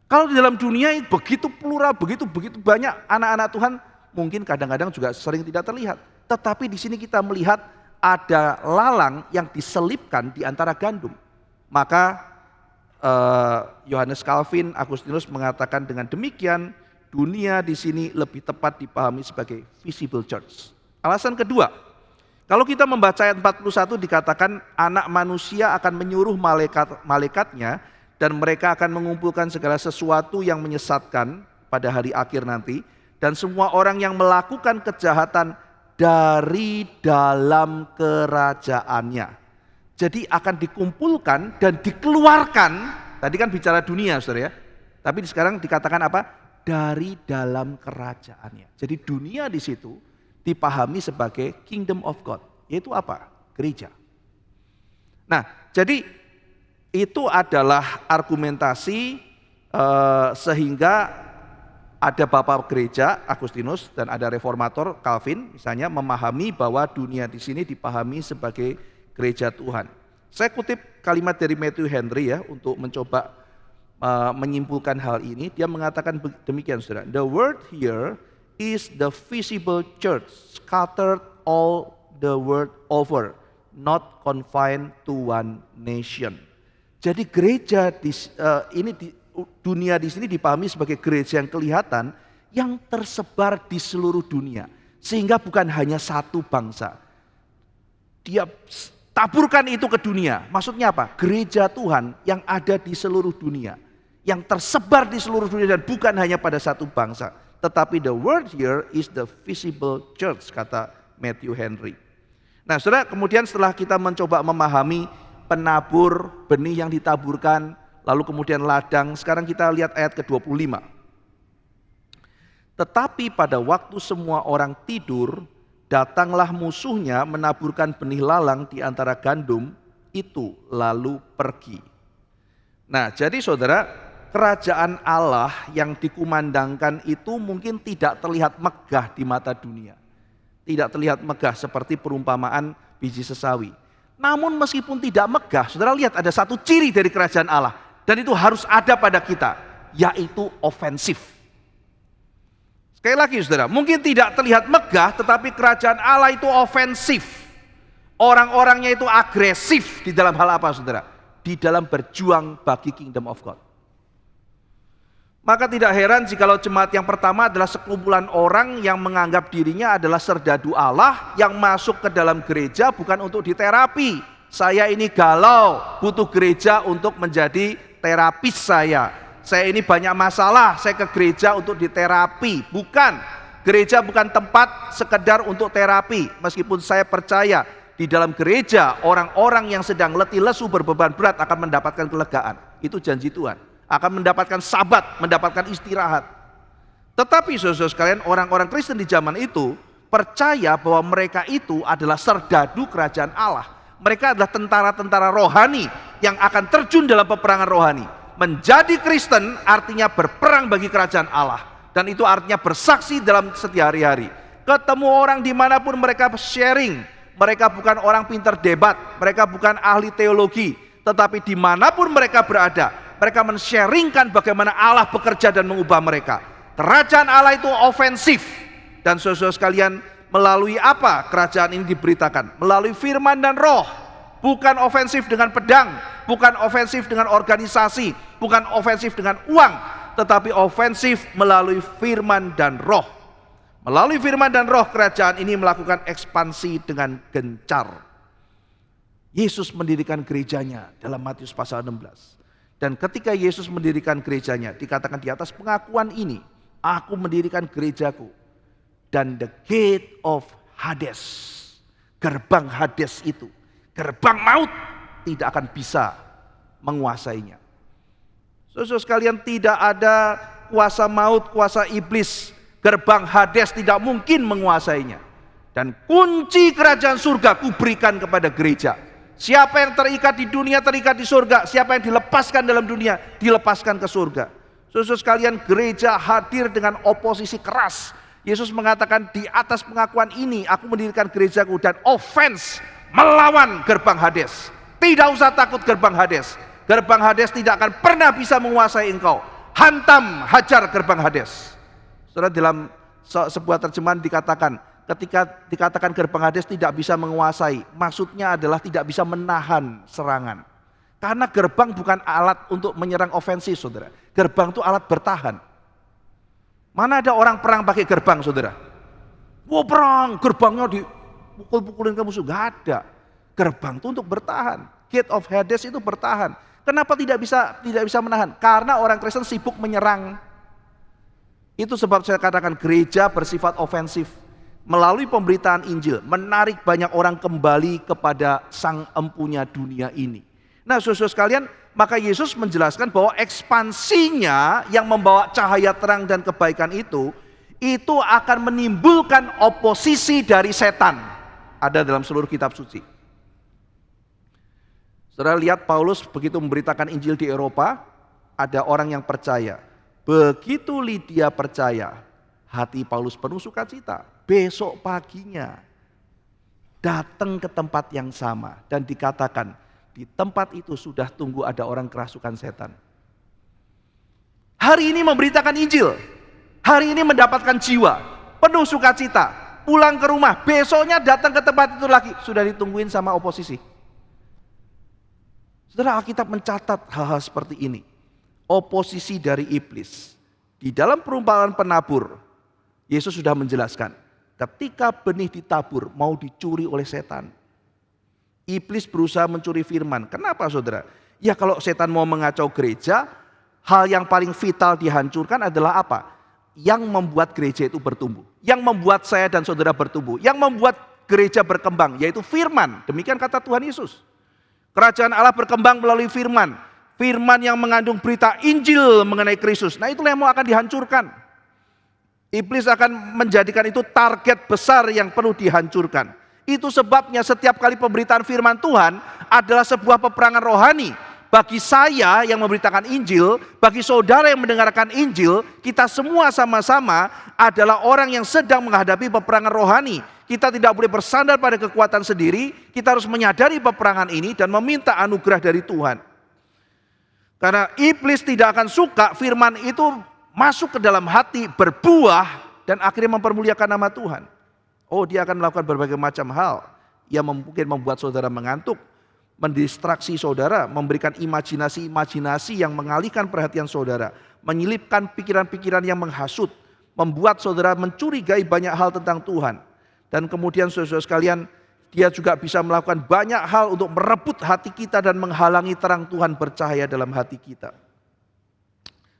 Kalau di dalam dunia begitu plural, begitu banyak anak-anak Tuhan, mungkin kadang-kadang juga sering tidak terlihat. Tetapi di sini kita melihat ada lalang yang diselipkan di antara gandum. Maka Yohanes Calvin, Agustinus mengatakan dengan demikian, dunia di sini lebih tepat dipahami sebagai visible church. Alasan kedua, kalau kita membaca ayat 41 dikatakan anak manusia akan menyuruh malaikatnya dan mereka akan mengumpulkan segala sesuatu yang menyesatkan pada hari akhir nanti, dan semua orang yang melakukan kejahatan dari dalam kerajaannya. Jadi akan dikumpulkan dan dikeluarkan, tadi kan bicara dunia saudara ya, tapi sekarang dikatakan apa? Dari dalam kerajaannya. Jadi dunia di situ dipahami sebagai kingdom of God, yaitu apa? Gereja. Nah, jadi itu adalah argumentasi sehingga ada Bapak Gereja Agustinus dan ada Reformator Calvin misalnya memahami bahwa dunia di sini dipahami sebagai gereja Tuhan. Saya kutip kalimat dari Matthew Henry ya untuk mencoba menyimpulkan hal ini. Dia mengatakan demikian saudara. The word here is the visible church scattered all the world over, not confined to one nation. Jadi gereja dunia di sini dipahami sebagai gereja yang kelihatan yang tersebar di seluruh dunia. Sehingga bukan hanya satu bangsa. Dia taburkan itu ke dunia. Maksudnya apa? Gereja Tuhan yang ada di seluruh dunia. Yang tersebar di seluruh dunia dan bukan hanya pada satu bangsa. Tetapi the word here is the visible church, kata Matthew Henry. Nah saudara, kemudian setelah kita mencoba memahami penabur, benih yang ditaburkan, lalu kemudian ladang, sekarang kita lihat ayat ke-25. Tetapi pada waktu semua orang tidur, datanglah musuhnya menaburkan benih lalang di antara gandum itu lalu pergi. Nah jadi saudara, kerajaan Allah yang dikumandangkan itu mungkin tidak terlihat megah di mata dunia. Tidak terlihat megah seperti perumpamaan biji sesawi. Namun meskipun tidak megah, saudara lihat ada satu ciri dari kerajaan Allah. Dan itu harus ada pada kita, yaitu ofensif. Sekali lagi saudara, mungkin tidak terlihat megah, tetapi kerajaan Allah itu ofensif. Orang-orangnya itu agresif di dalam hal apa saudara? Di dalam berjuang bagi kingdom of God. Maka tidak heran jikalau jemaat yang pertama adalah sekumpulan orang yang menganggap dirinya adalah serdadu Allah yang masuk ke dalam gereja bukan untuk diterapi. Saya ini galau, butuh gereja untuk menjadi terapis saya. Saya ini banyak masalah, saya ke gereja untuk diterapi. Bukan, gereja bukan tempat sekedar untuk terapi. Meskipun saya percaya di dalam gereja orang-orang yang sedang letih lesu berbeban berat akan mendapatkan kelegaan. Itu janji Tuhan. Akan mendapatkan sabat, mendapatkan istirahat. Tetapi saudara sekalian, orang-orang Kristen di zaman itu percaya bahwa mereka itu adalah serdadu kerajaan Allah. Mereka adalah tentara-tentara rohani yang akan terjun dalam peperangan rohani. Menjadi Kristen artinya berperang bagi kerajaan Allah. Dan itu artinya bersaksi dalam setiap hari-hari. Ketemu orang dimanapun mereka sharing. Mereka bukan orang pintar debat, mereka bukan ahli teologi. Tetapi dimanapun mereka berada, mereka men-sharingkan bagaimana Allah bekerja dan mengubah mereka. Kerajaan Allah itu ofensif. Dan saudara sekalian, melalui apa kerajaan ini diberitakan? Melalui firman dan roh. Bukan ofensif dengan pedang, bukan ofensif dengan organisasi, bukan ofensif dengan uang, tetapi ofensif melalui firman dan roh. Melalui firman dan roh kerajaan ini melakukan ekspansi dengan gencar. Yesus mendirikan gerejanya dalam Matius pasal 16. Dan ketika Yesus mendirikan gerejanya, dikatakan di atas pengakuan ini, aku mendirikan gerejaku. Dan the gate of Hades, gerbang Hades itu, gerbang maut tidak akan bisa menguasainya. Saudara sekalian, tidak ada kuasa maut, kuasa iblis, gerbang Hades tidak mungkin menguasainya. Dan kunci kerajaan surga kuberikan kepada gereja. Siapa yang terikat di dunia terikat di surga. Siapa yang dilepaskan dalam dunia dilepaskan ke surga. Saudara sekalian, gereja hadir dengan oposisi keras. Yesus mengatakan, di atas pengakuan ini aku mendirikan gerejaku, dan offense melawan gerbang Hades. Tidak usah takut gerbang Hades. Gerbang Hades tidak akan pernah bisa menguasai engkau. Hantam, hajar gerbang Hades. Saudara, dalam sebuah terjemahan dikatakan, ketika dikatakan gerbang Hades tidak bisa menguasai, maksudnya adalah tidak bisa menahan serangan. Karena gerbang bukan alat untuk menyerang ofensif, saudara. Gerbang itu alat bertahan. Mana ada orang perang pakai gerbang, saudara? Wah, perang, gerbangnya dipukul-pukulin ke musuh. Gak ada. Gerbang itu untuk bertahan. Gate of Hades itu bertahan. Kenapa tidak bisa menahan? Karena orang Kristen sibuk menyerang. Itu sebab saya katakan gereja bersifat ofensif. Melalui pemberitaan Injil, menarik banyak orang kembali kepada Sang Empunya dunia ini. Nah, saudara sekalian, maka Yesus menjelaskan bahwa ekspansinya yang membawa cahaya terang dan kebaikan itu akan menimbulkan oposisi dari setan. Ada dalam seluruh kitab suci. Saudara lihat Paulus begitu memberitakan Injil di Eropa, ada orang yang percaya. Begitu Lydia percaya, hati Paulus penuh sukacita. Besok paginya datang ke tempat yang sama dan dikatakan, di tempat itu sudah tunggu ada orang kerasukan setan. Hari ini memberitakan Injil, hari ini mendapatkan jiwa, penuh sukacita, pulang ke rumah, besoknya datang ke tempat itu lagi, sudah ditungguin sama oposisi. Saudara, Alkitab mencatat hal-hal seperti ini. Oposisi dari iblis. Di dalam perumpamaan penabur, Yesus sudah menjelaskan, ketika benih ditabur mau dicuri oleh setan. Iblis berusaha mencuri firman. Kenapa, saudara? Ya, kalau setan mau mengacau gereja, hal yang paling vital dihancurkan adalah apa? Yang membuat gereja itu bertumbuh. Yang membuat saya dan saudara bertumbuh. Yang membuat gereja berkembang, yaitu firman. Demikian kata Tuhan Yesus. Kerajaan Allah berkembang melalui firman. Firman yang mengandung berita Injil mengenai Kristus. Nah, itulah yang mau akan dihancurkan. Iblis akan menjadikan itu target besar yang perlu dihancurkan. Itu sebabnya setiap kali pemberitaan firman Tuhan adalah sebuah peperangan rohani. Bagi saya yang memberitakan Injil, bagi saudara yang mendengarkan Injil, kita semua sama-sama adalah orang yang sedang menghadapi peperangan rohani. Kita tidak boleh bersandar pada kekuatan sendiri, kita harus menyadari peperangan ini dan meminta anugerah dari Tuhan. Karena iblis tidak akan suka firman itu masuk ke dalam hati, berbuah, dan akhirnya mempermuliakan nama Tuhan. Oh, dia akan melakukan berbagai macam hal yang mungkin membuat saudara mengantuk, mendistraksi saudara, memberikan imajinasi-imajinasi yang mengalihkan perhatian saudara, menyelipkan pikiran-pikiran yang menghasut, membuat saudara mencurigai banyak hal tentang Tuhan. Dan kemudian saudara sekalian, dia juga bisa melakukan banyak hal untuk merebut hati kita dan menghalangi terang Tuhan bercahaya dalam hati kita.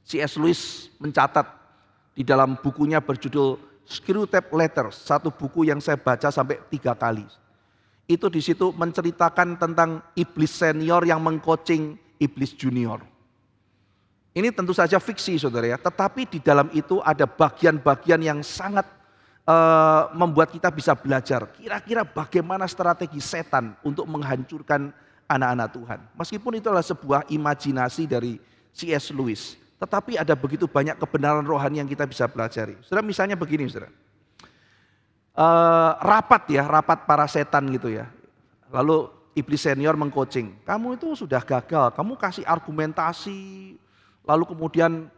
C.S. Lewis mencatat di dalam bukunya berjudul Screwtape Letters, satu buku yang saya baca sampai 3 kali. Itu di situ menceritakan tentang iblis senior yang mengcoaching iblis junior. Ini tentu saja fiksi, saudara ya, tetapi di dalam itu ada bagian-bagian yang sangat membuat kita bisa belajar kira-kira bagaimana strategi setan untuk menghancurkan anak-anak Tuhan. Meskipun itu adalah sebuah imajinasi dari C.S. Lewis, tetapi ada begitu banyak kebenaran rohani yang kita bisa pelajari. Saudara, misalnya begini, saudara. Rapat para setan gitu ya. Lalu iblis senior mengcoaching, kamu itu sudah gagal, kamu kasih argumentasi, lalu kemudian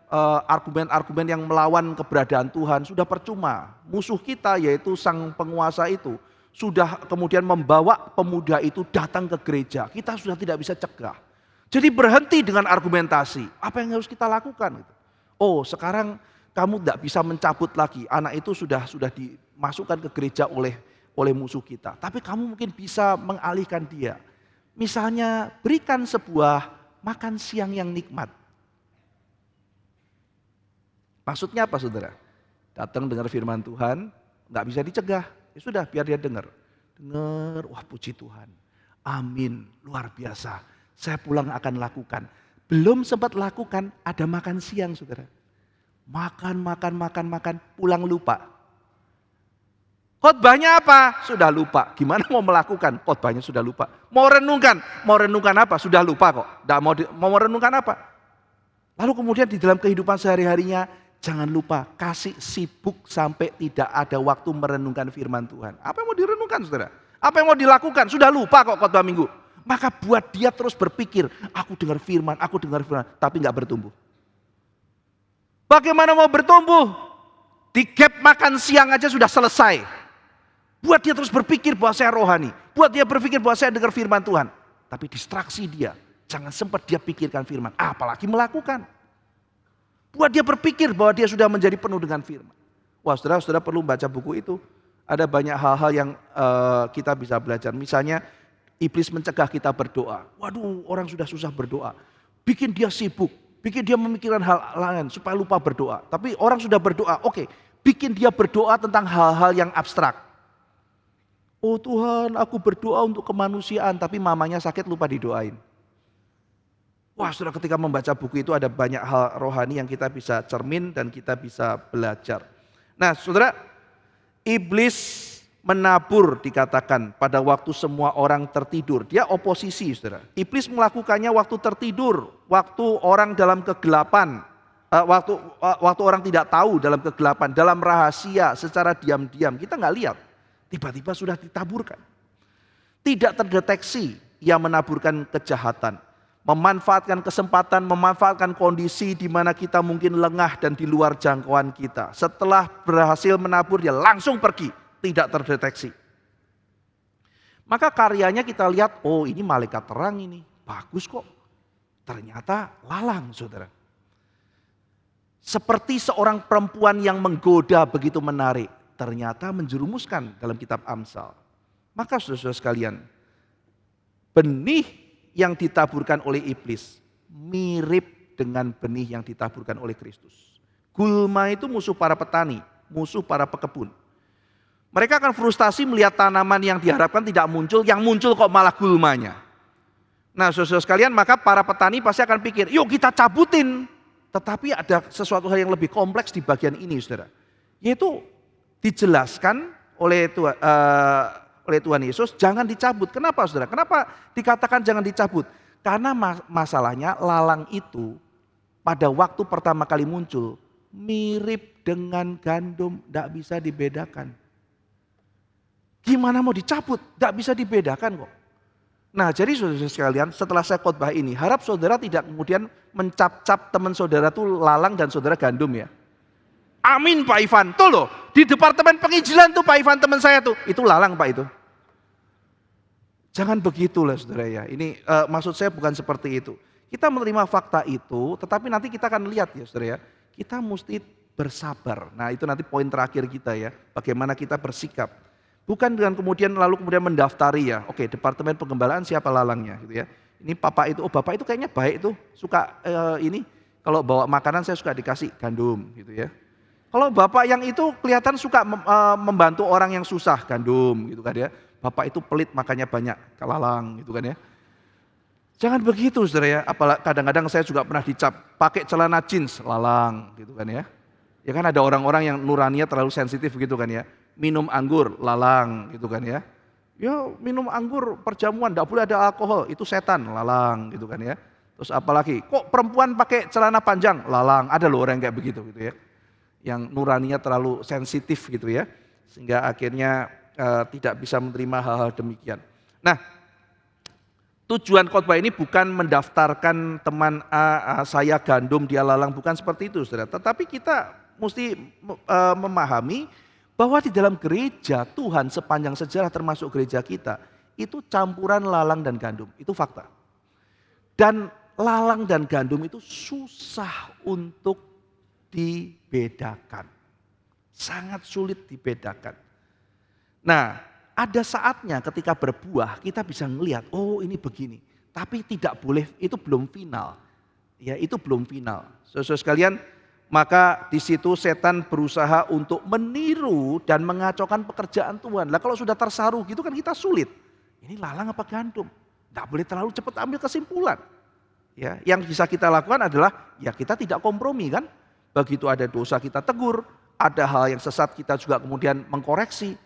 argumen-argumen yang melawan keberadaan Tuhan sudah percuma. Musuh kita yaitu sang penguasa itu sudah kemudian membawa pemuda itu datang ke gereja. Kita sudah tidak bisa cegah. Jadi berhenti dengan argumentasi. Apa yang harus kita lakukan? Oh, sekarang kamu tidak bisa mencabut lagi. Anak itu sudah dimasukkan ke gereja oleh musuh kita. Tapi kamu mungkin bisa mengalihkan dia. Misalnya berikan sebuah makan siang yang nikmat. Maksudnya apa, saudara? Datang dengar firman Tuhan, nggak bisa dicegah. Ya sudah, biar dia dengar. Dengar, wah puji Tuhan. Amin, luar biasa. Saya pulang akan lakukan. Belum sempat lakukan, ada makan siang, saudara. Makan, pulang lupa. Khotbahnya apa? Sudah lupa. Gimana mau melakukan? Khotbahnya sudah lupa. Mau renungkan apa? Sudah lupa kok. Nggak mau renungkan apa? Lalu kemudian di dalam kehidupan sehari-harinya, jangan lupa kasih sibuk sampai tidak ada waktu merenungkan firman Tuhan. Apa yang mau direnungkan, saudara? Apa yang mau dilakukan? Sudah lupa kok khotbah minggu. Maka buat dia terus berpikir, aku dengar firman, tapi nggak bertumbuh. Bagaimana mau bertumbuh? Di gap makan siang aja sudah selesai. Buat dia terus berpikir bahwa saya rohani. Buat dia berpikir bahwa saya dengar firman Tuhan. Tapi distraksi dia. Jangan sempat dia pikirkan firman. Apalagi melakukan. Buat dia berpikir bahwa dia sudah menjadi penuh dengan firman. Wah, saudara perlu baca buku itu. Ada banyak hal-hal yang kita bisa belajar. Misalnya iblis mencegah kita berdoa. Waduh, orang sudah susah berdoa. Bikin dia sibuk. Bikin dia memikirkan hal lain supaya lupa berdoa. Tapi orang sudah berdoa, oke. Bikin dia berdoa tentang hal-hal yang abstrak. Oh Tuhan, aku berdoa untuk kemanusiaan, tapi mamanya sakit lupa didoain. Wah, saudara, ketika membaca buku itu ada banyak hal rohani yang kita bisa cermin dan kita bisa belajar. Nah, saudara, iblis menabur dikatakan pada waktu semua orang tertidur. Dia oposisi, saudara. Iblis melakukannya waktu tertidur, waktu orang dalam kegelapan, waktu orang tidak tahu dalam kegelapan, dalam rahasia, secara diam-diam. Kita nggak lihat. Tiba-tiba sudah ditaburkan. Tidak terdeteksi ia menaburkan kejahatan. Memanfaatkan kesempatan, memanfaatkan kondisi di mana kita mungkin lengah dan di luar jangkauan kita. Setelah berhasil menabur dia langsung pergi, tidak terdeteksi. Maka karyanya kita lihat, oh ini malaikat terang ini, bagus kok. Ternyata lalang, saudara. Seperti seorang perempuan yang menggoda begitu menarik. Ternyata menjerumuskan dalam kitab Amsal. Maka saudara-saudara sekalian, benih yang ditaburkan oleh iblis mirip dengan benih yang ditaburkan oleh Kristus. Gulma itu musuh para petani, musuh para pekebun. Mereka akan frustasi melihat tanaman yang diharapkan tidak muncul, yang muncul kok malah gulmanya. Nah saudara-saudara sekalian, maka para petani pasti akan pikir, yuk kita cabutin. Tetapi ada sesuatu hal yang lebih kompleks di bagian ini, saudara. Yaitu dijelaskan oleh Tuhan Yesus, jangan dicabut. Kenapa, saudara? Kenapa dikatakan jangan dicabut? Karena masalahnya lalang itu pada waktu pertama kali muncul mirip dengan gandum, tidak bisa dibedakan. Gimana mau dicabut? Tidak bisa dibedakan kok. Nah, jadi saudara sekalian, setelah saya khotbah ini, harap saudara tidak kemudian mencap-cap teman saudara itu lalang dan saudara gandum ya. Amin Pak Ivan, tuh loh, di departemen penginjilan tuh Pak Ivan teman saya tuh, itu lalang Pak itu. Jangan begitu lah saudara ya, ini maksud saya bukan seperti itu. Kita menerima fakta itu, tetapi nanti kita akan lihat ya saudara ya, kita mesti bersabar. Nah itu nanti poin terakhir kita ya, bagaimana kita bersikap. Bukan dengan kemudian mendaftari ya, oke departemen pengembalaan siapa lalangnya gitu ya. Ini Bapak itu, oh Bapak itu kayaknya baik tuh, suka ini, kalau bawa makanan saya suka dikasih gandum gitu ya. Kalau Bapak yang itu kelihatan suka membantu orang yang susah, gandum gitu kan ya. Bapak itu pelit makanya banyak, kalalang gitu kan ya. Jangan begitu saudara ya, apalagi kadang-kadang saya juga pernah dicap, pakai celana jeans, lalang gitu kan ya. Ya kan ada orang-orang yang nuraninya terlalu sensitif gitu kan ya. Minum anggur, lalang gitu kan ya. Ya minum anggur perjamuan, tidak boleh ada alkohol, itu setan, lalang gitu kan ya. Terus apalagi, kok perempuan pakai celana panjang, lalang, ada loh orang yang kayak begitu gitu ya. Yang nuraninya terlalu sensitif gitu ya, sehingga akhirnya tidak bisa menerima hal-hal demikian. Nah, tujuan khotbah ini bukan mendaftarkan teman A, saya gandum, dia lalang, bukan seperti itu saudara. Tetapi kita mesti memahami bahwa di dalam gereja Tuhan sepanjang sejarah termasuk gereja kita, itu campuran lalang dan gandum, itu fakta. Dan lalang dan gandum itu susah untuk dibedakan. Sangat sulit dibedakan. Nah, ada saatnya ketika berbuah kita bisa melihat, oh ini begini. Tapi tidak boleh, itu belum final. Ya, itu belum final. Saudara sekalian, maka di situ setan berusaha untuk meniru dan mengacaukan pekerjaan Tuhan. Lah kalau sudah tersaru gitu kan kita sulit. Ini lalang apa gandum? Tidak boleh terlalu cepat ambil kesimpulan. Ya, yang bisa kita lakukan adalah ya kita tidak kompromi kan. Begitu ada dosa kita tegur, ada hal yang sesat kita juga kemudian mengkoreksi.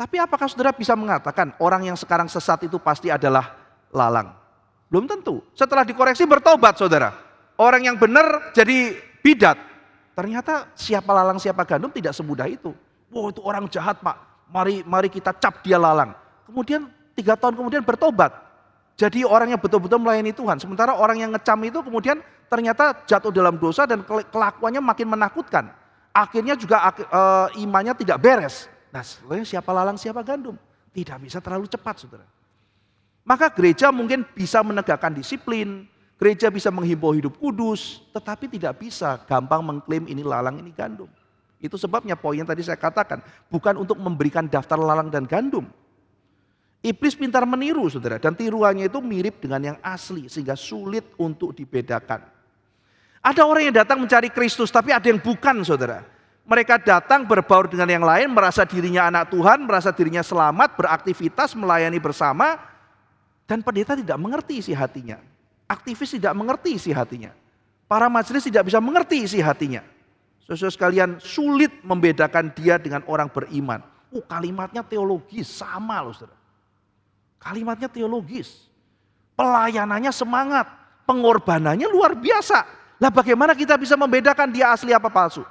Tapi apakah saudara bisa mengatakan orang yang sekarang sesat itu pasti adalah lalang? Belum tentu. Setelah dikoreksi bertobat saudara. Orang yang benar jadi bidat. Ternyata siapa lalang siapa gandum tidak semudah itu. Wow, itu orang jahat Pak. Mari kita cap dia lalang. Kemudian 3 tahun kemudian bertobat. Jadi orang yang betul-betul melayani Tuhan. Sementara orang yang ngecam itu kemudian ternyata jatuh dalam dosa dan kelakuannya makin menakutkan. Akhirnya juga imannya tidak beres. Nah, sebenarnya siapa lalang siapa gandum? Tidak bisa terlalu cepat saudara. Maka gereja mungkin bisa menegakkan disiplin. Gereja bisa menghimbau hidup kudus. Tetapi tidak bisa gampang mengklaim ini lalang ini gandum. Itu sebabnya poin yang tadi saya katakan. Bukan untuk memberikan daftar lalang dan gandum. Iblis pintar meniru saudara. Dan tiruannya itu mirip dengan yang asli. Sehingga sulit untuk dibedakan. Ada orang yang datang mencari Kristus. Tapi ada yang bukan saudara. Mereka datang berbaur dengan yang lain. Merasa dirinya anak Tuhan. Merasa dirinya selamat. Beraktivitas melayani bersama. Dan pendeta tidak mengerti isi hatinya. Aktivis tidak mengerti isi hatinya. Para majelis tidak bisa mengerti isi hatinya. Saudara sekalian sulit membedakan dia dengan orang beriman. Kalimatnya teologis. Sama loh saudara. Kalimatnya teologis. Pelayanannya semangat. Pengorbanannya luar biasa. Lah bagaimana kita bisa membedakan dia asli apa palsu?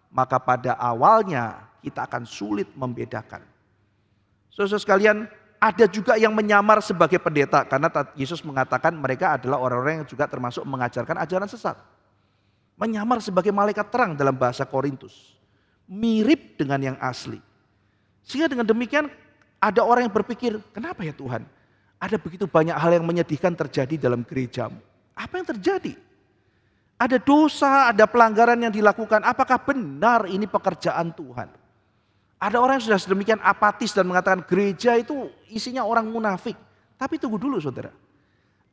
Maka pada awalnya kita akan sulit membedakan. Saudara sekalian, ada juga yang menyamar sebagai pendeta. Karena Yesus mengatakan mereka adalah orang-orang yang juga termasuk mengajarkan ajaran sesat. Menyamar sebagai malaikat terang dalam bahasa Korintus. Mirip dengan yang asli. Sehingga dengan demikian ada orang yang berpikir, kenapa ya Tuhan? Ada begitu banyak hal yang menyedihkan terjadi dalam gerejamu. Apa yang terjadi? Ada dosa, ada pelanggaran yang dilakukan. Apakah benar ini pekerjaan Tuhan? Ada orang yang sudah sedemikian apatis dan mengatakan gereja itu isinya orang munafik. Tapi tunggu dulu saudara.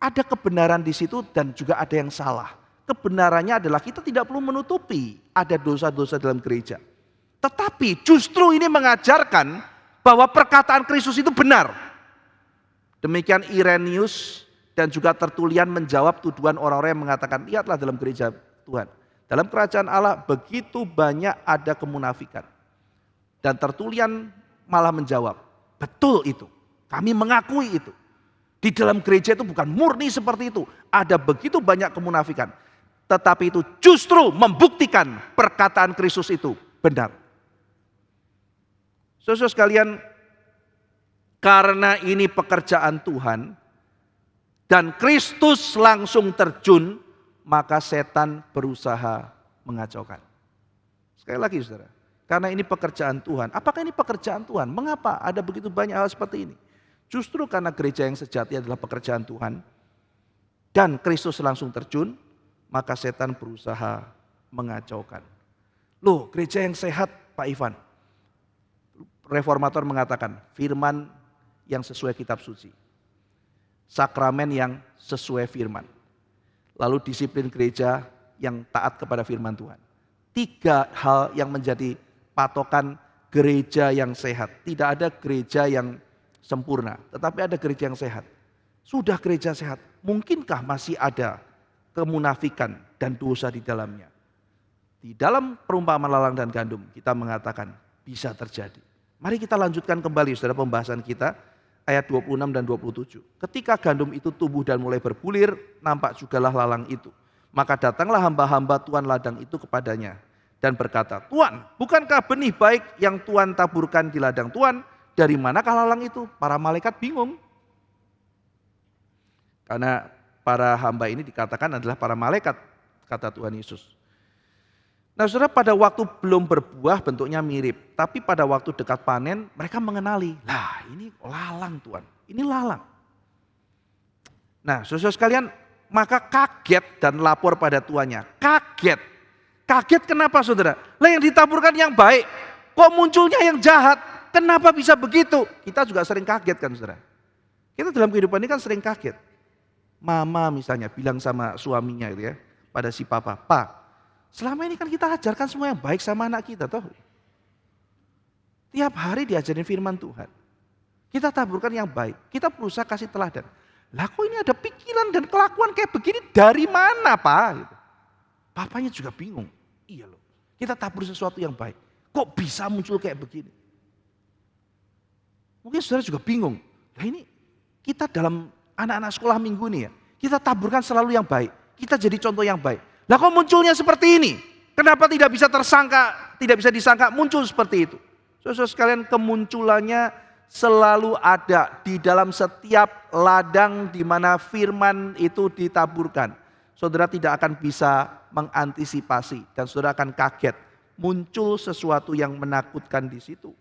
Ada kebenaran di situ dan juga ada yang salah. Kebenarannya adalah kita tidak perlu menutupi ada dosa-dosa dalam gereja. Tetapi justru ini mengajarkan bahwa perkataan Kristus itu benar. Demikian Irenaeus dan juga Tertullian menjawab tuduhan orang-orang yang mengatakan, lihatlah dalam gereja Tuhan. Dalam kerajaan Allah begitu banyak ada kemunafikan. Dan Tertullian malah menjawab, betul itu. Kami mengakui itu. Di dalam gereja itu bukan murni seperti itu. Ada begitu banyak kemunafikan. Tetapi itu justru membuktikan perkataan Kristus itu benar. Saudara sekalian, karena ini pekerjaan Tuhan, dan Kristus langsung terjun, maka setan berusaha mengacaukan. Sekali lagi saudara, karena ini pekerjaan Tuhan. Apakah ini pekerjaan Tuhan? Mengapa ada begitu banyak hal seperti ini? Justru karena gereja yang sejati adalah pekerjaan Tuhan, dan Kristus langsung terjun, maka setan berusaha mengacaukan. Loh, gereja yang sehat Pak Ivan. Reformator mengatakan, firman yang sesuai kitab suci. Sakramen yang sesuai firman. Lalu disiplin gereja yang taat kepada firman Tuhan. 3 hal yang menjadi patokan gereja yang sehat. Tidak ada gereja yang sempurna, tetapi ada gereja yang sehat. Sudah gereja sehat, mungkinkah masih ada kemunafikan dan dosa di dalamnya? Di dalam perumpamaan lalang dan gandum kita mengatakan bisa terjadi. Mari kita lanjutkan kembali saudara pembahasan kita. Ayat 26 dan 27. Ketika gandum itu tumbuh dan mulai berbulir, nampak jugalah lalang itu. Maka datanglah hamba-hamba Tuan ladang itu kepadanya dan berkata, Tuan, bukankah benih baik yang Tuan taburkan di ladang Tuan? Dari manakah lalang itu? Para malaikat bingung. Karena para hamba ini dikatakan adalah para malaikat, kata Tuhan Yesus. Nah saudara, pada waktu belum berbuah bentuknya mirip. Tapi pada waktu dekat panen mereka mengenali. Lah ini lalang Tuhan, ini lalang. Nah saudara sekalian, maka kaget dan lapor pada tuannya. Kaget. Kaget kenapa saudara? Lah yang ditaburkan yang baik, kok munculnya yang jahat? Kenapa bisa begitu? Kita juga sering kaget kan saudara. Kita dalam kehidupan ini kan sering kaget. Mama misalnya bilang sama suaminya gitu ya, pada si papa, Pak, selama ini kan kita ajarkan semua yang baik sama anak kita toh. Tiap hari diajarin firman Tuhan. Kita taburkan yang baik. Kita berusaha kasih teladan. Lah kok ini ada pikiran dan kelakuan kayak begini dari mana Pak? Gitu. Papanya juga bingung. Iya loh. Kita tabur sesuatu yang baik. Kok bisa muncul kayak begini? Mungkin saudara juga bingung, nah ini kita dalam anak-anak sekolah minggu ini ya, kita taburkan selalu yang baik, kita jadi contoh yang baik. Lah kok munculnya seperti ini? Kenapa tidak bisa tersangka, tidak bisa disangka muncul seperti itu? Saudara sekalian, kemunculannya selalu ada di dalam setiap ladang di mana firman itu ditaburkan. Saudara tidak akan bisa mengantisipasi dan saudara akan kaget muncul sesuatu yang menakutkan di situ.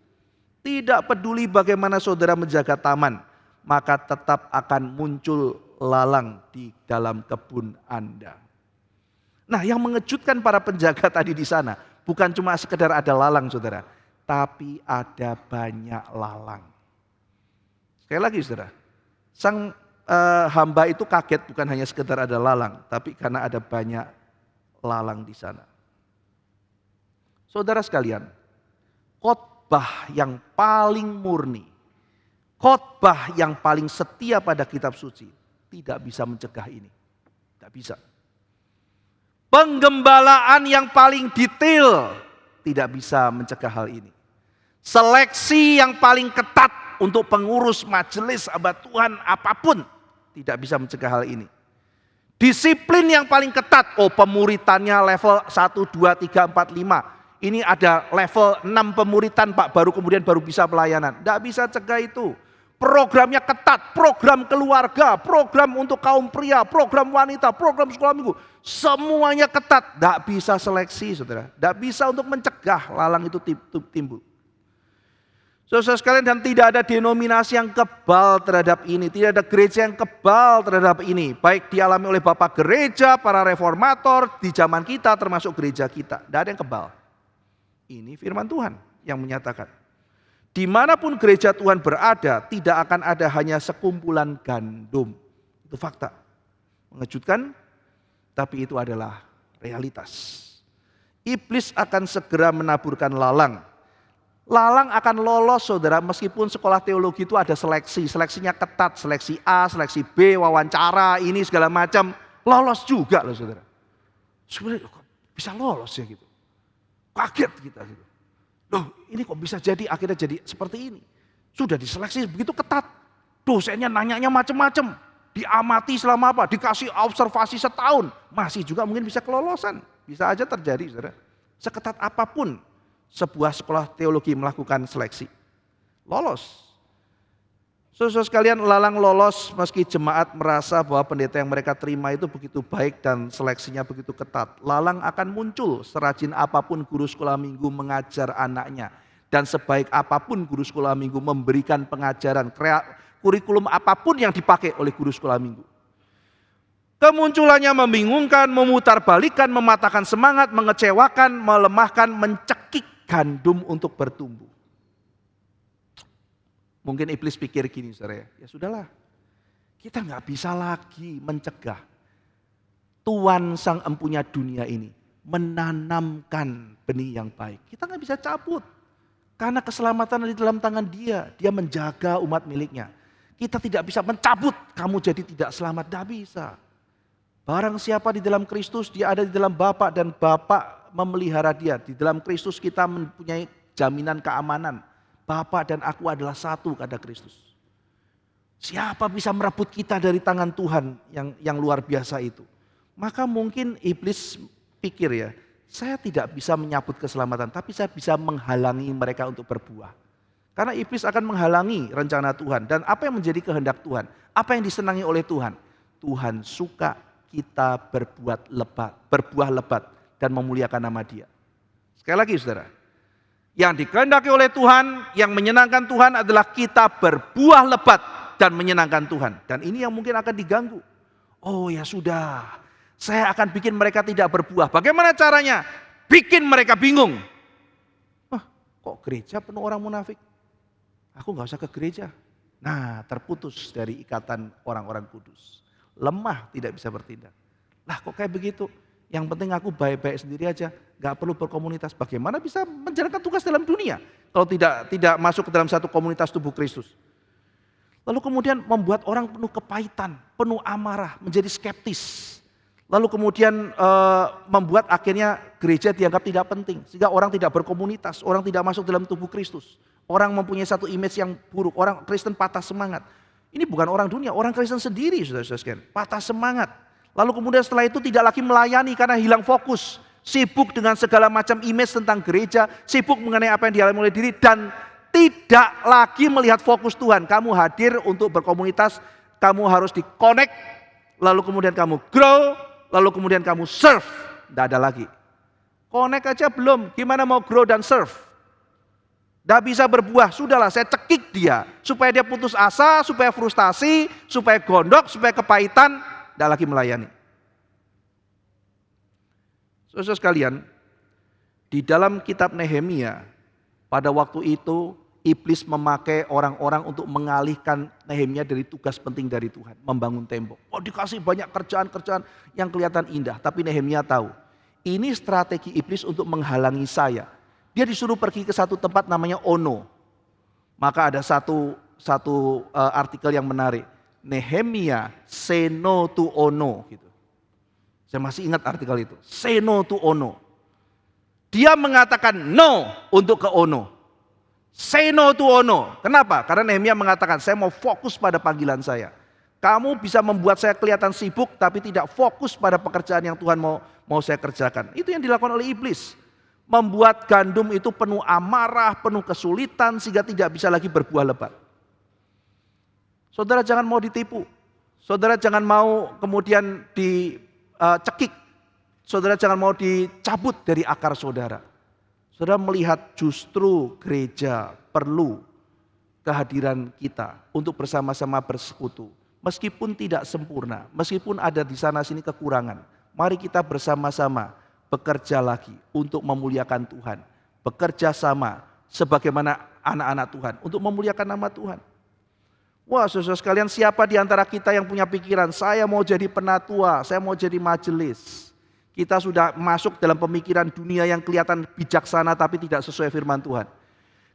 Tidak peduli bagaimana saudara menjaga taman, maka tetap akan muncul lalang di dalam kebun Anda. Nah, yang mengejutkan para penjaga tadi di sana bukan cuma sekedar ada lalang saudara, tapi ada banyak lalang. Sekali lagi saudara, sang hamba itu kaget bukan hanya sekedar ada lalang, tapi karena ada banyak lalang di sana. Saudara sekalian, khotbah yang paling murni, khotbah yang paling setia pada kitab suci tidak bisa mencegah ini. Tidak bisa. Penggembalaan yang paling detail tidak bisa mencegah hal ini. Seleksi yang paling ketat untuk pengurus majelis hamba Tuhan apapun tidak bisa mencegah hal ini. Disiplin yang paling ketat, pemuritannya level 1, 2, 3, 4, 5. Ini ada level 6 pemuritan Pak, baru bisa pelayanan. Tidak bisa cegah itu. Programnya ketat, program keluarga, program untuk kaum pria, program wanita, program sekolah minggu. Semuanya ketat, tidak bisa seleksi saudara. Tidak bisa untuk mencegah lalang itu timbul. Saudara sekalian, dan tidak ada denominasi yang kebal terhadap ini. Tidak ada gereja yang kebal terhadap ini. Baik dialami oleh bapak gereja, para reformator, di zaman kita termasuk gereja kita. Tidak ada yang kebal. Ini firman Tuhan yang menyatakan. Dimanapun gereja Tuhan berada, tidak akan ada hanya sekumpulan gandum. Itu fakta. Mengejutkan, tapi itu adalah realitas. Iblis akan segera menaburkan lalang. Lalang akan lolos saudara, meskipun sekolah teologi itu ada seleksi. Seleksinya ketat, seleksi A, seleksi B, wawancara, ini segala macam. Lolos juga loh saudara. Sebenarnya kok bisa lolos ya gitu. Kaget kita gitu. Loh ini kok bisa jadi, akhirnya jadi seperti ini. Sudah diseleksi begitu ketat. Dosennya nanyanya macam-macam. Diamati selama apa? Dikasih observasi setahun. Masih juga mungkin bisa kelolosan. Bisa aja terjadi saudara. Seketat apapun sebuah sekolah teologi melakukan seleksi. Lolos. Saudara sekalian, lalang lolos meski jemaat merasa bahwa pendeta yang mereka terima itu begitu baik dan seleksinya begitu ketat. Lalang akan muncul serajin apapun guru sekolah minggu mengajar anaknya. Dan sebaik apapun guru sekolah minggu memberikan pengajaran, kurikulum apapun yang dipakai oleh guru sekolah minggu. Kemunculannya membingungkan, memutarbalikkan, mematahkan semangat, mengecewakan, melemahkan, mencekik gandum untuk bertumbuh. Mungkin iblis pikir gini saudara, ya sudahlah, kita nggak bisa lagi mencegah Tuhan sang empunya dunia ini menanamkan benih yang baik. Kita nggak bisa cabut, karena keselamatan ada di dalam tangan Dia. Dia menjaga umat miliknya. Kita tidak bisa mencabut kamu jadi tidak selamat, tidak bisa. Barang siapa di dalam Kristus, dia ada di dalam Bapa dan Bapa memelihara dia. Di dalam Kristus kita mempunyai jaminan keamanan. Bapa dan aku adalah satu, kata Kristus. Siapa bisa merebut kita dari tangan Tuhan yang luar biasa itu? Maka mungkin iblis pikir ya, saya tidak bisa menyabut keselamatan, tapi saya bisa menghalangi mereka untuk berbuah. Karena iblis akan menghalangi rencana Tuhan. Dan apa yang menjadi kehendak Tuhan? Apa yang disenangi oleh Tuhan? Tuhan suka kita berbuah lebat dan memuliakan nama Dia. Sekali lagi saudara, yang dikehendaki oleh Tuhan, yang menyenangkan Tuhan adalah kita berbuah lebat dan menyenangkan Tuhan. Dan ini yang mungkin akan diganggu. Oh ya sudah, saya akan bikin mereka tidak berbuah. Bagaimana caranya? Bikin mereka bingung. Kok gereja penuh orang munafik? Aku gak usah ke gereja. Nah, terputus dari ikatan orang-orang kudus. Lemah, tidak bisa bertindak. Lah kok kayak begitu? Yang penting aku baik-baik sendiri aja, gak perlu berkomunitas. Bagaimana bisa menjalankan tugas dalam dunia kalau tidak masuk ke dalam satu komunitas tubuh Kristus? Lalu kemudian membuat orang penuh kepahitan, penuh amarah, menjadi skeptis. Lalu kemudian membuat akhirnya gereja dianggap tidak penting. Sehingga orang tidak berkomunitas, orang tidak masuk dalam tubuh Kristus. Orang mempunyai satu image yang buruk, orang Kristen patah semangat. Ini bukan orang dunia, orang Kristen sendiri saudara-saudara sekalian, patah semangat. Lalu kemudian setelah itu tidak lagi melayani karena hilang fokus. Sibuk dengan segala macam image tentang gereja, sibuk mengenai apa yang dialami oleh diri, dan tidak lagi melihat fokus Tuhan. Kamu hadir untuk berkomunitas, kamu harus di-connect, lalu kemudian kamu grow, lalu kemudian kamu serve. Tidak ada lagi. Connect aja belum, gimana mau grow dan serve? Tidak bisa berbuah, sudahlah saya cekik dia. Supaya dia putus asa, supaya frustasi, supaya gondok, supaya kepahitan, tidak lagi melayani. Saudara sekalian, di dalam kitab Nehemia, pada waktu itu iblis memakai orang-orang untuk mengalihkan Nehemia dari tugas penting dari Tuhan, membangun tembok. Oh, dikasih banyak kerjaan-kerjaan yang kelihatan indah, tapi Nehemia tahu, ini strategi iblis untuk menghalangi saya. Dia disuruh pergi ke satu tempat namanya Ono. Maka ada satu artikel yang menarik. Nehemia say no to Ono. Gitu. Saya masih ingat artikel itu. Say no to Ono. Dia mengatakan no untuk ke Ono. Say no to Ono. Kenapa? Karena Nehemia mengatakan saya mau fokus pada panggilan saya. Kamu bisa membuat saya kelihatan sibuk tapi tidak fokus pada pekerjaan yang Tuhan mau saya kerjakan. Itu yang dilakukan oleh iblis. Membuat gandum itu penuh amarah, penuh kesulitan sehingga tidak bisa lagi berbuah lebat. Saudara jangan mau ditipu. Saudara jangan mau kemudian dicekik. Saudara jangan mau dicabut dari akar saudara. Saudara melihat justru gereja perlu kehadiran kita untuk bersama-sama bersekutu. Meskipun tidak sempurna, meskipun ada di sana sini kekurangan. Mari kita bersama-sama bekerja lagi untuk memuliakan Tuhan. Bekerja sama sebagaimana anak-anak Tuhan untuk memuliakan nama Tuhan. Wah, saudara sekalian, siapa di antara kita yang punya pikiran, saya mau jadi penatua, saya mau jadi majelis. Kita sudah masuk dalam pemikiran dunia yang kelihatan bijaksana tapi tidak sesuai firman Tuhan.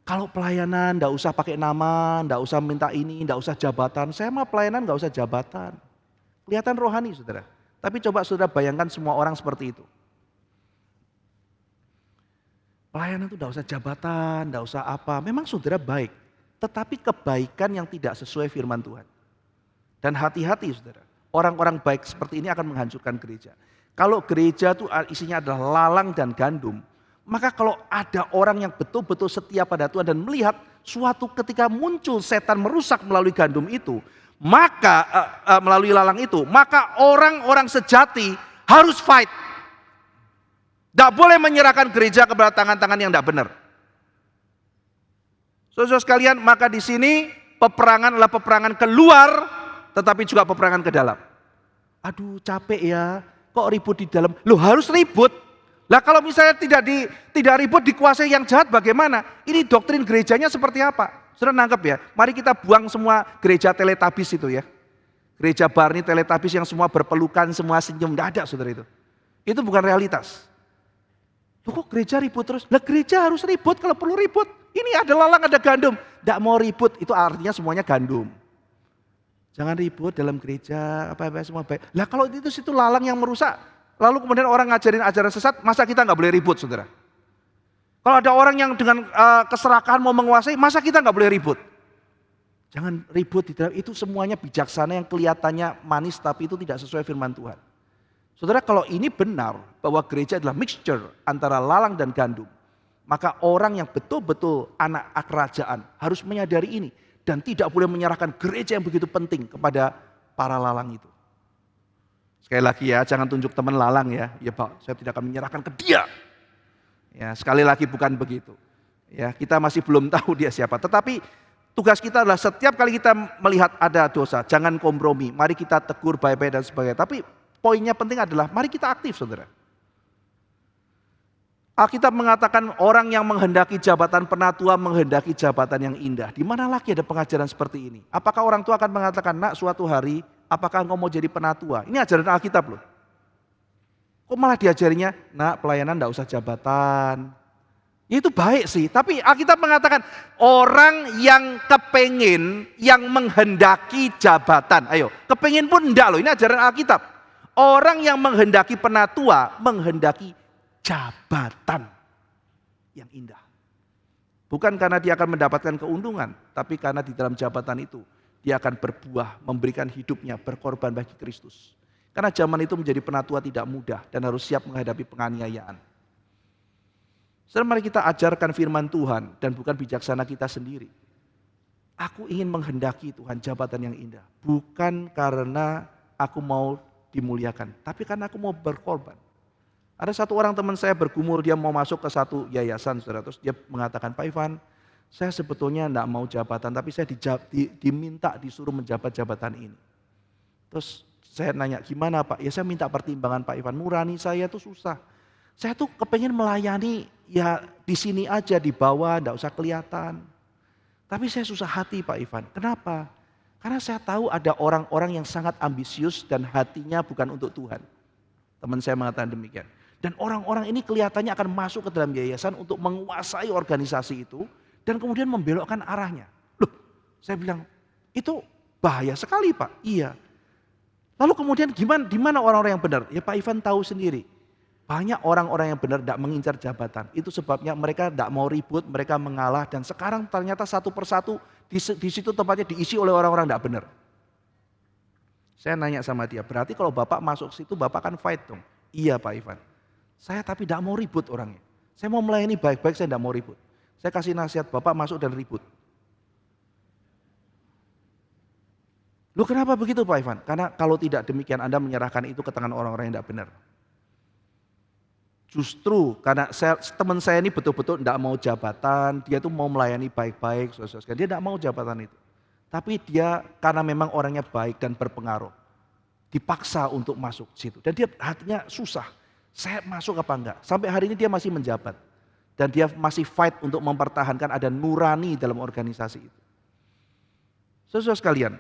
Kalau pelayanan enggak usah pakai nama, enggak usah minta ini, enggak usah jabatan. Saya mah pelayanan enggak usah jabatan. Kelihatan rohani, saudara. Tapi coba saudara bayangkan semua orang seperti itu. Pelayanan itu tidak usah jabatan, tidak usah apa. Memang saudara baik, tetapi kebaikan yang tidak sesuai firman Tuhan. Dan hati-hati saudara, orang-orang baik seperti ini akan menghancurkan gereja. Kalau gereja itu isinya adalah lalang dan gandum, maka kalau ada orang yang betul-betul setia pada Tuhan dan melihat suatu ketika muncul setan merusak melalui gandum itu, maka melalui lalang itu, maka orang-orang sejati harus fight. Tidak boleh menyerahkan gereja kepada tangan-tangan yang tidak benar. Saudara sekalian, maka di sini peperangan adalah peperangan keluar, tetapi juga peperangan ke dalam. Aduh capek ya, kok ribut di dalam? Loh harus ribut. Lah kalau misalnya tidak ribut dikuasai yang jahat bagaimana? Ini doktrin gerejanya seperti apa? Saudara nangkep ya? Mari kita buang semua gereja teletabis itu ya. Gereja Barni teletabis yang semua berpelukan, semua senyum, tidak ada saudara itu. Itu bukan realitas. Loh kok gereja ribut terus? Lah gereja harus ribut kalau perlu ribut. Ini ada lalang, ada gandum. Tidak mau ribut, itu artinya semuanya gandum. Jangan ribut dalam gereja, apa-apa semua baik. Lah kalau itu situ lalang yang merusak, lalu kemudian orang ngajarin ajaran sesat, masa kita nggak boleh ribut saudara? Kalau ada orang yang dengan keserakahan mau menguasai, masa kita nggak boleh ribut? Jangan ribut di dalam, itu semuanya bijaksana yang kelihatannya manis tapi itu tidak sesuai firman Tuhan. Saudara, kalau ini benar bahwa gereja adalah mixture antara lalang dan gandum, maka orang yang betul-betul anak kerajaan harus menyadari ini dan tidak boleh menyerahkan gereja yang begitu penting kepada para lalang itu. Sekali lagi ya, jangan tunjuk teman lalang ya. Ya Pak, saya tidak akan menyerahkan ke dia. Ya, sekali lagi bukan begitu. Ya, kita masih belum tahu dia siapa. Tetapi tugas kita adalah setiap kali kita melihat ada dosa, jangan kompromi. Mari kita tegur baik-baik dan sebagainya. Tapi poinnya penting adalah mari kita aktif saudara. Alkitab mengatakan orang yang menghendaki jabatan penatua menghendaki jabatan yang indah. Di mana lagi ada pengajaran seperti ini? Apakah orang tua akan mengatakan, nak suatu hari apakah engkau mau jadi penatua? Ini ajaran Alkitab loh. Kok malah diajarinya, nak pelayanan enggak usah jabatan. Ya itu baik sih, tapi Alkitab mengatakan orang yang kepengin, yang menghendaki jabatan. Ayo, kepengin pun enggak loh, ini ajaran Alkitab. Orang yang menghendaki penatua, menghendaki jabatan yang indah. Bukan karena dia akan mendapatkan keuntungan, tapi karena di dalam jabatan itu, dia akan berbuah, memberikan hidupnya, berkorban bagi Kristus. Karena zaman itu menjadi penatua tidak mudah dan harus siap menghadapi penganiayaan. Saudara, mari kita ajarkan firman Tuhan dan bukan bijaksana kita sendiri. Aku ingin menghendaki Tuhan jabatan yang indah. Bukan karena aku mau dimuliakan, tapi karena aku mau berkorban. Ada satu orang teman saya bergumul, dia mau masuk ke satu yayasan, saudara. Terus dia mengatakan, Pak Ivan, saya sebetulnya enggak mau jabatan, tapi saya diminta disuruh menjabat jabatan ini. Terus saya nanya, gimana Pak? Ya saya minta pertimbangan Pak Ivan, nurani saya tuh susah. Saya tuh kepengen melayani ya di sini aja, di bawah, enggak usah kelihatan. Tapi saya susah hati Pak Ivan. Kenapa? Karena saya tahu ada orang-orang yang sangat ambisius dan hatinya bukan untuk Tuhan. Teman saya mengatakan demikian. Dan orang-orang ini kelihatannya akan masuk ke dalam yayasan untuk menguasai organisasi itu dan kemudian membelokkan arahnya. Loh, saya bilang, itu bahaya sekali Pak. Iya. Lalu kemudian gimana orang-orang yang benar? Ya Pak Ivan tahu sendiri. Banyak orang-orang yang benar tidak mengincar jabatan. Itu sebabnya mereka tidak mau ribut, mereka mengalah. Dan sekarang ternyata satu persatu di situ tempatnya diisi oleh orang-orang tidak benar. Saya nanya sama dia, berarti kalau Bapak masuk situ Bapak kan fight dong. Iya Pak Ivan. Saya tapi tidak mau ribut orangnya. Saya mau melayani baik-baik, saya tidak mau ribut. Saya kasih nasihat, Bapak masuk dan ribut. Loh kenapa begitu Pak Ivan? Karena kalau tidak demikian Anda menyerahkan itu ke tangan orang-orang yang tidak benar. Justru karena teman saya ini betul-betul tidak mau jabatan, dia tuh mau melayani baik-baik, saudara-saudara. Dia tidak mau jabatan itu. Tapi dia karena memang orangnya baik dan berpengaruh, dipaksa untuk masuk situ. Dan dia hatinya susah, saya masuk apa enggak. Sampai hari ini dia masih menjabat. Dan dia masih fight untuk mempertahankan ada nurani dalam organisasi itu. Saudara sekalian,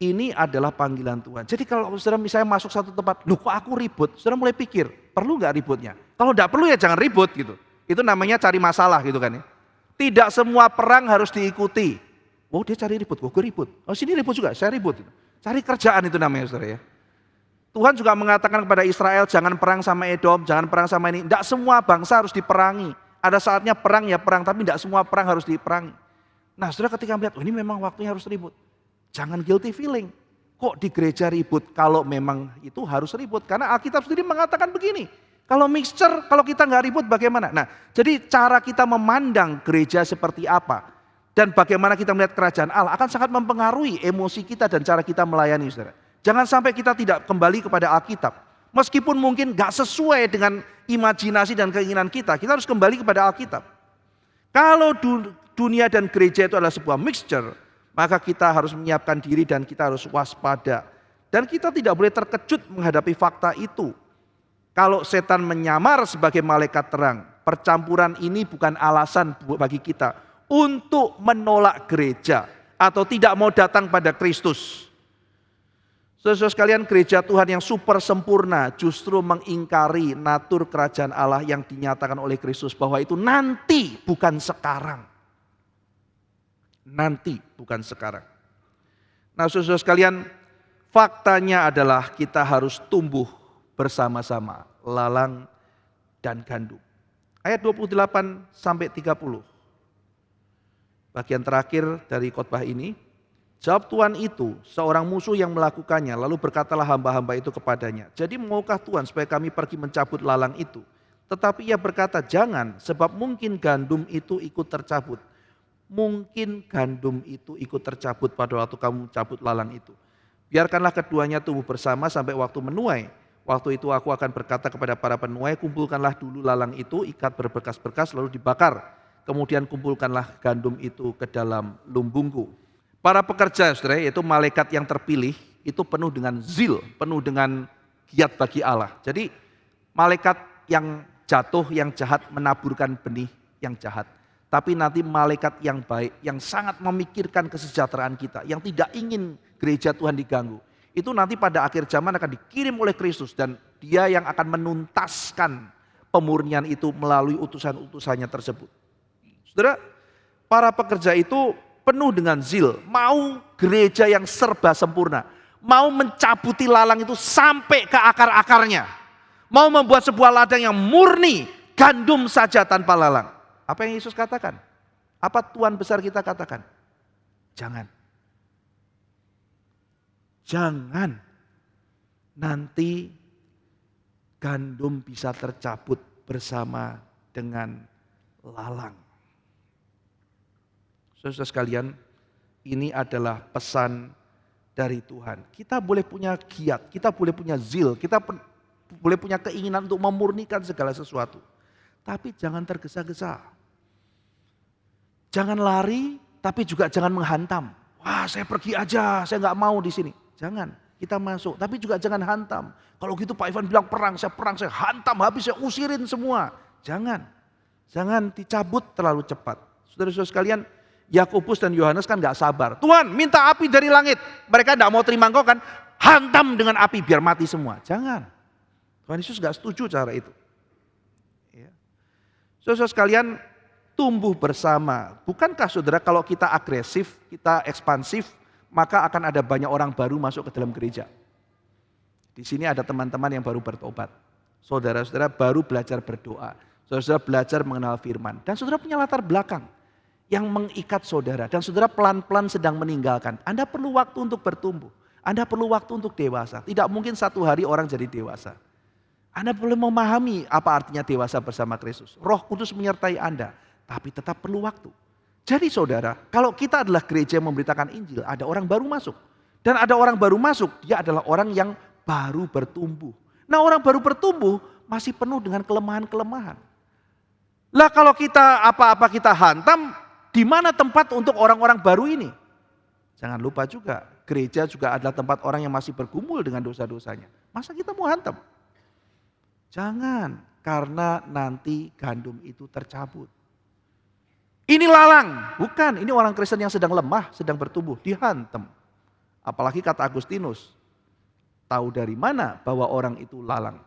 ini adalah panggilan Tuhan. Jadi kalau saudara misalnya masuk satu tempat, loh kok aku ribut? Saudara mulai pikir, perlu nggak ributnya? Kalau nggak perlu ya jangan ribut gitu. Itu namanya cari masalah gitu kan ya. Tidak semua perang harus diikuti. Oh dia cari ribut, gue ribut. Oh sini ribut juga, saya ribut. Cari kerjaan itu namanya saudara ya. Tuhan juga mengatakan kepada Israel, jangan perang sama Edom, jangan perang sama ini. Tidak semua bangsa harus diperangi. Ada saatnya perang ya perang, tapi tidak semua perang harus diperangi. Nah saudara ketika melihat, oh ini memang waktunya harus ribut. Jangan guilty feeling. Kok di gereja ribut? Kalau memang itu harus ribut. Karena Alkitab sendiri mengatakan begini. Kalau mixture, kalau kita nggak ribut bagaimana? Nah, jadi cara kita memandang gereja seperti apa. Dan bagaimana kita melihat kerajaan Allah akan sangat mempengaruhi emosi kita dan cara kita melayani saudara. Jangan sampai kita tidak kembali kepada Alkitab. Meskipun mungkin nggak sesuai dengan imajinasi dan keinginan kita harus kembali kepada Alkitab. Kalau dunia dan gereja itu adalah sebuah mixture, maka kita harus menyiapkan diri dan kita harus waspada. Dan kita tidak boleh terkejut menghadapi fakta itu. Kalau setan menyamar sebagai malaikat terang, percampuran ini bukan alasan bagi kita untuk menolak gereja atau tidak mau datang pada Kristus. Saudara sekalian, gereja Tuhan yang super sempurna justru mengingkari natur kerajaan Allah yang dinyatakan oleh Kristus bahwa itu nanti bukan sekarang. Nanti bukan sekarang. Nah saudara sekalian, faktanya adalah kita harus tumbuh bersama-sama, lalang dan gandum. Ayat 28 sampai 30. Bagian terakhir dari khotbah ini, jawab Tuhan itu, seorang musuh yang melakukannya, lalu berkatalah hamba-hamba itu kepadanya, jadi maukah Tuhan supaya kami pergi mencabut lalang itu? Tetapi ia berkata, jangan, sebab mungkin gandum itu ikut tercabut. Mungkin gandum itu ikut tercabut pada waktu kamu cabut lalang itu. Biarkanlah keduanya tumbuh bersama sampai waktu menuai. Waktu itu aku akan berkata kepada para penuai, kumpulkanlah dulu lalang itu, ikat berberkas-berkas lalu dibakar. Kemudian kumpulkanlah gandum itu ke dalam lumbungku. Para pekerja saudara, yaitu malaikat yang terpilih, itu penuh dengan zil, penuh dengan giat bagi Allah. Jadi malaikat yang jatuh, yang jahat menaburkan benih yang jahat. Tapi nanti malaikat yang baik, yang sangat memikirkan kesejahteraan kita, yang tidak ingin gereja Tuhan diganggu, itu nanti pada akhir zaman akan dikirim oleh Kristus dan dia yang akan menuntaskan pemurnian itu melalui utusan-utusannya tersebut. Saudara, para pekerja itu penuh dengan zil, mau gereja yang serba sempurna, mau mencabuti lalang itu sampai ke akar-akarnya. Mau membuat sebuah ladang yang murni, gandum saja tanpa lalang. Apa yang Yesus katakan? Apa Tuhan besar kita katakan? Jangan. Jangan. Nanti gandum bisa tercabut bersama dengan lalang. Saudara sekalian, ini adalah pesan dari Tuhan. Kita boleh punya giat, kita boleh punya zil, kita boleh punya keinginan untuk memurnikan segala sesuatu. Tapi jangan tergesa-gesa. Jangan lari, tapi juga jangan menghantam. Wah, saya pergi aja, saya nggak mau di sini. Jangan, kita masuk, tapi juga jangan hantam. Kalau gitu Pak Ivan bilang perang, saya hantam habis, saya usirin semua. Jangan dicabut terlalu cepat. Saudara-saudara sekalian, Yakobus dan Yohanes kan gak sabar. Tuhan minta api dari langit. Mereka gak mau terima engkau kan. Hantam dengan api biar mati semua. Jangan. Tuhan Yesus gak setuju cara itu. Ya. Saudara sekalian, tumbuh bersama. Bukankah saudara kalau kita agresif, kita ekspansif, maka akan ada banyak orang baru masuk ke dalam gereja. Di sini ada teman-teman yang baru bertobat. Saudara-saudara baru belajar berdoa. Saudara-saudara belajar mengenal firman. Dan saudara punya latar belakang yang mengikat saudara. Dan saudara pelan-pelan sedang meninggalkan. Anda perlu waktu untuk bertumbuh. Anda perlu waktu untuk dewasa. Tidak mungkin satu hari orang jadi dewasa. Anda perlu memahami apa artinya dewasa bersama Kristus. Roh Kudus menyertai Anda. Tapi tetap perlu waktu. Jadi saudara, kalau kita adalah gereja yang memberitakan Injil, ada orang baru masuk. Dan ada orang baru masuk, dia adalah orang yang baru bertumbuh. Nah, orang baru bertumbuh masih penuh dengan kelemahan-kelemahan. Lah kalau kita apa-apa kita hantam, di mana tempat untuk orang-orang baru ini? Jangan lupa juga, gereja juga adalah tempat orang yang masih bergumul dengan dosa-dosanya. Masa kita mau hantam? Jangan, karena nanti gandum itu tercabut. Ini lalang, bukan, ini orang Kristen yang sedang lemah, sedang bertumbuh, dihantam. Apalagi kata Agustinus, tahu dari mana bahwa orang itu lalang?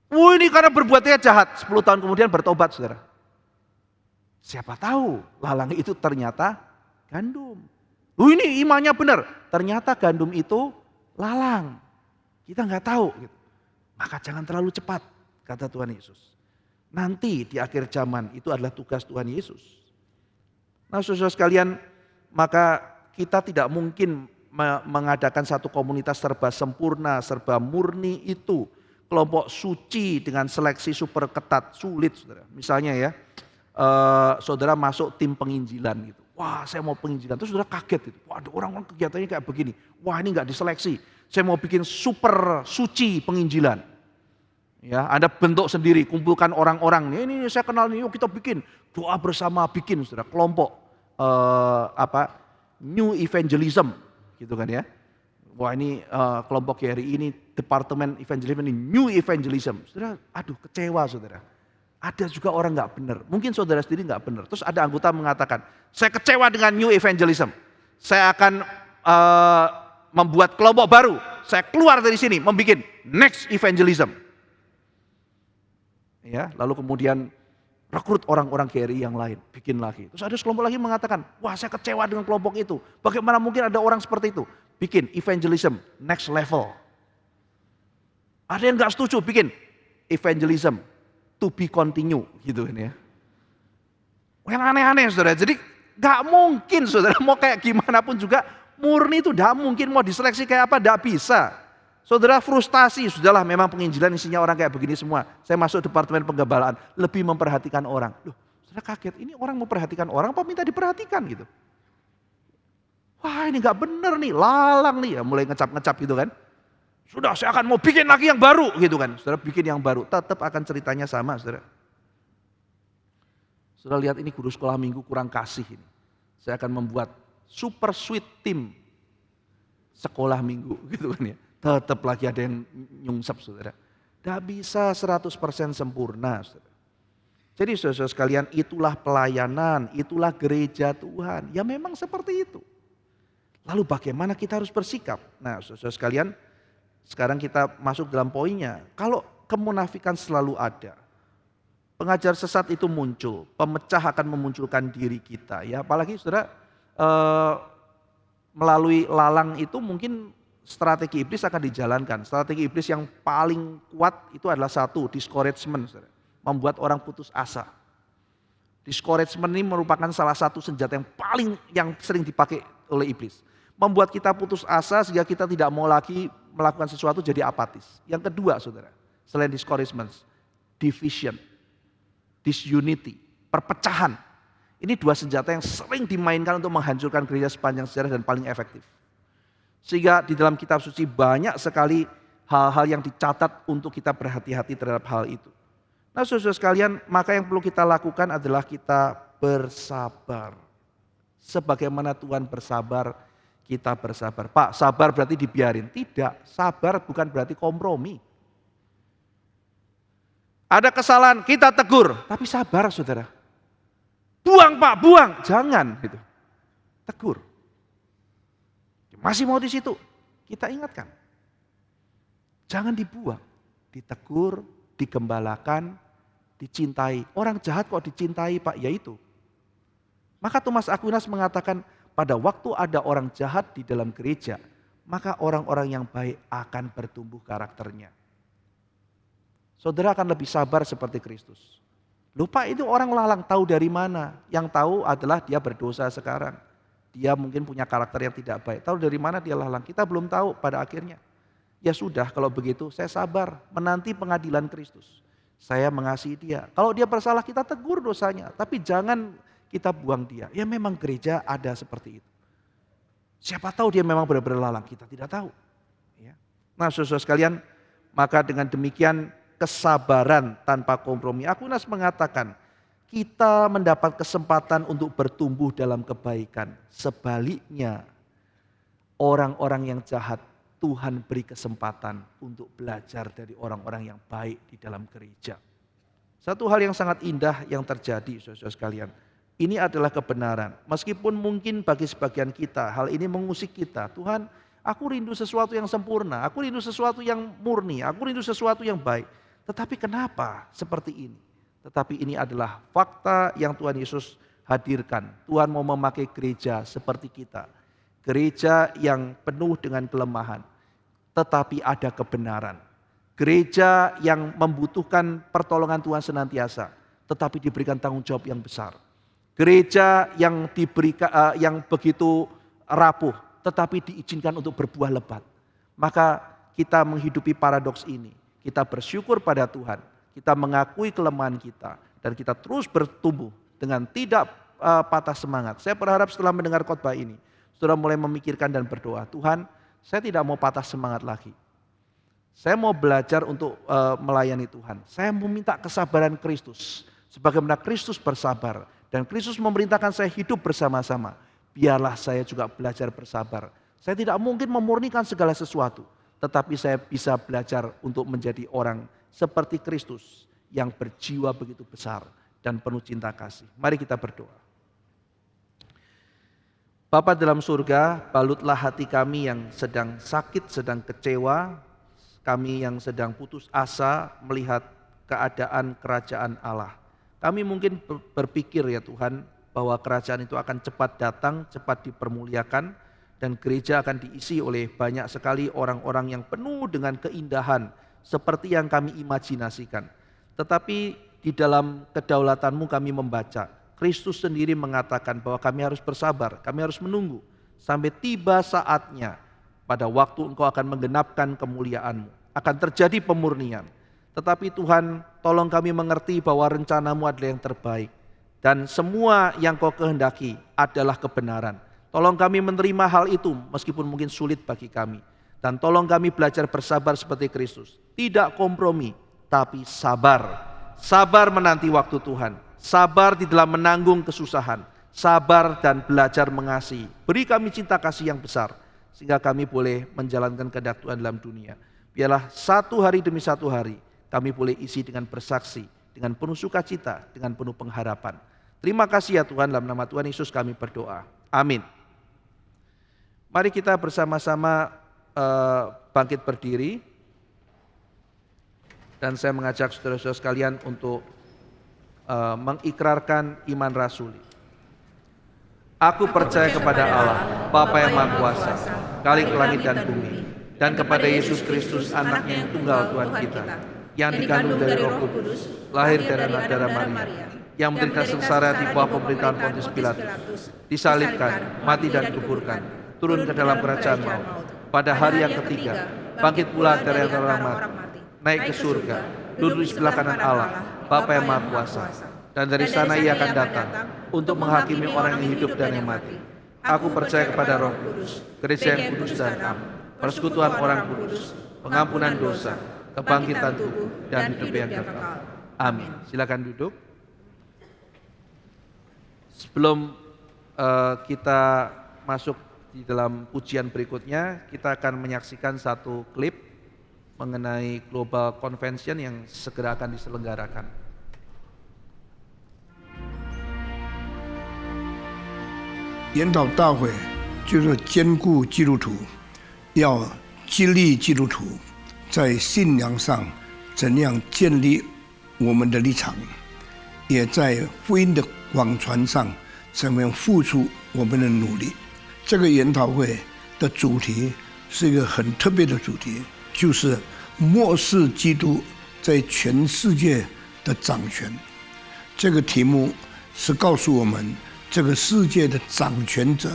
Ini karena berbuatnya jahat, 10 tahun kemudian bertobat saudara. Siapa tahu lalang itu ternyata gandum. Ini imannya benar, ternyata gandum itu lalang. Kita nggak tahu. Gitu. Maka jangan terlalu cepat, kata Tuhan Yesus. Nanti di akhir zaman itu adalah tugas Tuhan Yesus. Nah saudara sekalian, maka kita tidak mungkin mengadakan satu komunitas serba sempurna, serba murni itu. Kelompok suci dengan seleksi super ketat, sulit saudara. Misalnya ya, saudara masuk tim penginjilan gitu. Wah saya mau penginjilan, terus saudara kaget gitu. Wah ada orang-orang kegiatannya kayak begini. Wah ini gak diseleksi, saya mau bikin super suci penginjilan. Ya, Anda bentuk sendiri, kumpulkan orang-orang. Ini saya kenal nih, yuk kita bikin. Doa bersama bikin saudara, kelompok New Evangelism gitu kan ya. Wah ini kelompok GRI ini Departemen Evangelism ini New Evangelism. Saudara, aduh kecewa saudara. Ada juga orang nggak benar. Mungkin saudara sendiri nggak benar. Terus ada anggota mengatakan, saya kecewa dengan New Evangelism. Saya akan membuat kelompok baru. Saya keluar dari sini, membuat Next Evangelism. Ya, lalu kemudian rekrut orang-orang GRI yang lain, bikin lagi. Terus ada sekelompok lagi mengatakan, wah saya kecewa dengan kelompok itu. Bagaimana mungkin ada orang seperti itu? Bikin evangelism next level. Ada yang gak setuju, bikin evangelism to be continue, gitu kan ya. Yang aneh-aneh saudara, jadi gak mungkin saudara mau kayak gimana pun juga, murni itu gak mungkin mau diseleksi kayak apa, gak bisa. Saudara frustasi, sudahlah memang penginjilan isinya orang kayak begini semua. Saya masuk departemen penggembalaan, lebih memperhatikan orang. Loh, saudara kaget, ini orang memperhatikan orang apa minta diperhatikan gitu. Wah ini gak bener nih, lalang nih. Ya, mulai ngecap-ngecap gitu kan. Sudah saya akan mau bikin lagi yang baru gitu kan. Saudara bikin yang baru, tetap akan ceritanya sama saudara. Saudara lihat ini guru sekolah minggu kurang kasih ini. Saya akan membuat super sweet team sekolah minggu gitu kan ya. Tetap lagi ada yang nyungsep saudara. Tidak bisa 100% sempurna saudara. Jadi saudara sekalian itulah pelayanan, itulah gereja Tuhan. Ya memang seperti itu. Lalu bagaimana kita harus bersikap? Nah saudara sekalian sekarang kita masuk dalam poinnya. Kalau kemunafikan selalu ada. Pengajar sesat itu muncul. Pemecah akan memunculkan diri kita. Ya apalagi saudara melalui lalang itu mungkin strategi iblis akan dijalankan. Strategi iblis yang paling kuat itu adalah satu, discouragement, saudara. Membuat orang putus asa. Discouragement ini merupakan salah satu senjata yang sering dipakai oleh iblis. Membuat kita putus asa sehingga kita tidak mau lagi melakukan sesuatu, jadi apatis. Yang kedua, saudara, selain discouragement, division, disunity, perpecahan. Ini dua senjata yang sering dimainkan untuk menghancurkan gereja sepanjang sejarah dan paling efektif. Sehingga di dalam kitab suci banyak sekali hal-hal yang dicatat untuk kita berhati-hati terhadap hal itu. Nah, saudara sekalian, maka yang perlu kita lakukan adalah kita bersabar. Sebagaimana Tuhan bersabar, kita bersabar. Pak, sabar berarti dibiarin? Tidak, sabar bukan berarti kompromi. Ada kesalahan, kita tegur, tapi sabar, saudara. Buang Pak, buang, jangan gitu. Tegur. Masih mau di situ, kita ingatkan. Jangan dibuang, ditegur, digembalakan, dicintai. Orang jahat kok dicintai Pak, yaitu. Maka Thomas Aquinas mengatakan, pada waktu ada orang jahat di dalam gereja, maka orang-orang yang baik akan bertumbuh karakternya. Saudara akan lebih sabar seperti Kristus. Lupa itu orang lalang, tahu dari mana? Yang tahu adalah dia berdosa sekarang. Dia mungkin punya karakter yang tidak baik. Tahu dari mana dia lalang? Kita belum tahu pada akhirnya. Ya sudah, kalau begitu saya sabar menanti pengadilan Kristus. Saya mengasihi dia. Kalau dia bersalah kita tegur dosanya, tapi jangan kita buang dia. Ya memang gereja ada seperti itu. Siapa tahu dia memang benar-benar lalang, kita tidak tahu. Ya. Nah, saudara sekalian, maka dengan demikian kesabaran tanpa kompromi. Aquinas mengatakan, kita mendapat kesempatan untuk bertumbuh dalam kebaikan. Sebaliknya, orang-orang yang jahat, Tuhan beri kesempatan untuk belajar dari orang-orang yang baik di dalam gereja. Satu hal yang sangat indah yang terjadi, saudara sekalian. Ini adalah kebenaran. Meskipun mungkin bagi sebagian kita, hal ini mengusik kita. Tuhan, aku rindu sesuatu yang sempurna. Aku rindu sesuatu yang murni. Aku rindu sesuatu yang baik. Tetapi kenapa seperti ini? Tetapi ini adalah fakta yang Tuhan Yesus hadirkan. Tuhan mau memakai gereja seperti kita. Gereja yang penuh dengan kelemahan. Tetapi ada kebenaran. Gereja yang membutuhkan pertolongan Tuhan senantiasa. Tetapi diberikan tanggung jawab yang besar. Gereja yang diberikan yang begitu rapuh. Tetapi diizinkan untuk berbuah lebat. Maka kita menghidupi paradoks ini. Kita bersyukur pada Tuhan, kita mengakui kelemahan kita, dan kita terus bertumbuh dengan tidak patah semangat. Saya berharap setelah mendengar khotbah ini, saudara mulai memikirkan dan berdoa, Tuhan, saya tidak mau patah semangat lagi. Saya mau belajar untuk melayani Tuhan. Saya meminta kesabaran Kristus, sebagaimana Kristus bersabar, dan Kristus memerintahkan saya hidup bersama-sama. Biarlah saya juga belajar bersabar. Saya tidak mungkin memurnikan segala sesuatu. Tetapi saya bisa belajar untuk menjadi orang seperti Kristus yang berjiwa begitu besar dan penuh cinta kasih. Mari kita berdoa. Bapa dalam surga, balutlah hati kami yang sedang sakit, sedang kecewa, kami yang sedang putus asa melihat keadaan kerajaan Allah. Kami mungkin berpikir ya Tuhan, bahwa kerajaan itu akan cepat datang, cepat dipermuliakan, dan gereja akan diisi oleh banyak sekali orang-orang yang penuh dengan keindahan seperti yang kami imajinasikan. Tetapi di dalam kedaulatanmu kami membaca, Kristus sendiri mengatakan bahwa kami harus bersabar, kami harus menunggu sampai tiba saatnya pada waktu Engkau akan menggenapkan kemuliaanmu. Akan terjadi pemurnian. Tetapi Tuhan, tolong kami mengerti bahwa rencanamu adalah yang terbaik. Dan semua yang Kau kehendaki adalah kebenaran. Tolong kami menerima hal itu meskipun mungkin sulit bagi kami. Dan tolong kami belajar bersabar seperti Kristus. Tidak kompromi, tapi sabar. Sabar menanti waktu Tuhan. Sabar di dalam menanggung kesusahan. Sabar dan belajar mengasihi. Beri kami cinta kasih yang besar. Sehingga kami boleh menjalankan kehendak Tuhan dalam dunia. Biarlah satu hari demi satu hari kami boleh isi dengan bersaksi. Dengan penuh sukacita, dengan penuh pengharapan. Terima kasih ya Tuhan, dalam nama Tuhan Yesus kami berdoa. Amin. Mari kita bersama-sama bangkit berdiri. Dan saya mengajak saudara-saudara sekalian untuk mengikrarkan iman rasuli. Aku percaya kepada Allah, Bapa yang Maha Kuasa, Khalik langit dan bumi, dan kepada Yesus Kristus, anaknya yang tunggal Tuhan kita, yang dikandung dari Roh Kudus, lahir dari anak darah Maria, yang menderita sengsara di bawah pemerintahan Pontius Pilatus, disalibkan, mati dan dikuburkan, turun ke dalam kerajaan maut. Pada hari yang ketiga, bangkit pula dari antara orang mati, naik ke surga, duduk di sebelah kanan Allah, Bapa yang Maha Kuasa. Dan dari sana ia akan datang untuk menghakimi orang yang hidup dan yang mati. Aku percaya kepada Roh Kudus, gereja yang kudus dan am, persekutuan orang kudus, pengampunan dosa, kebangkitan tubuh, dan hidup yang kekal. Amin. Silakan duduk. Sebelum kita masuk di dalam pujian berikutnya, kita akan menyaksikan satu klip mengenai Global Convention yang segera akan diselenggarakan. 研讨大会就是兼顾基督徒，要激励基督徒在信仰上怎样建立我们的立场，也在福音的广传上怎样付出我们的努力。这个研讨会的主题是一个很特别的主题，就是末世基督在全世界的掌权。这个题目是告诉我们，这个世界的掌权者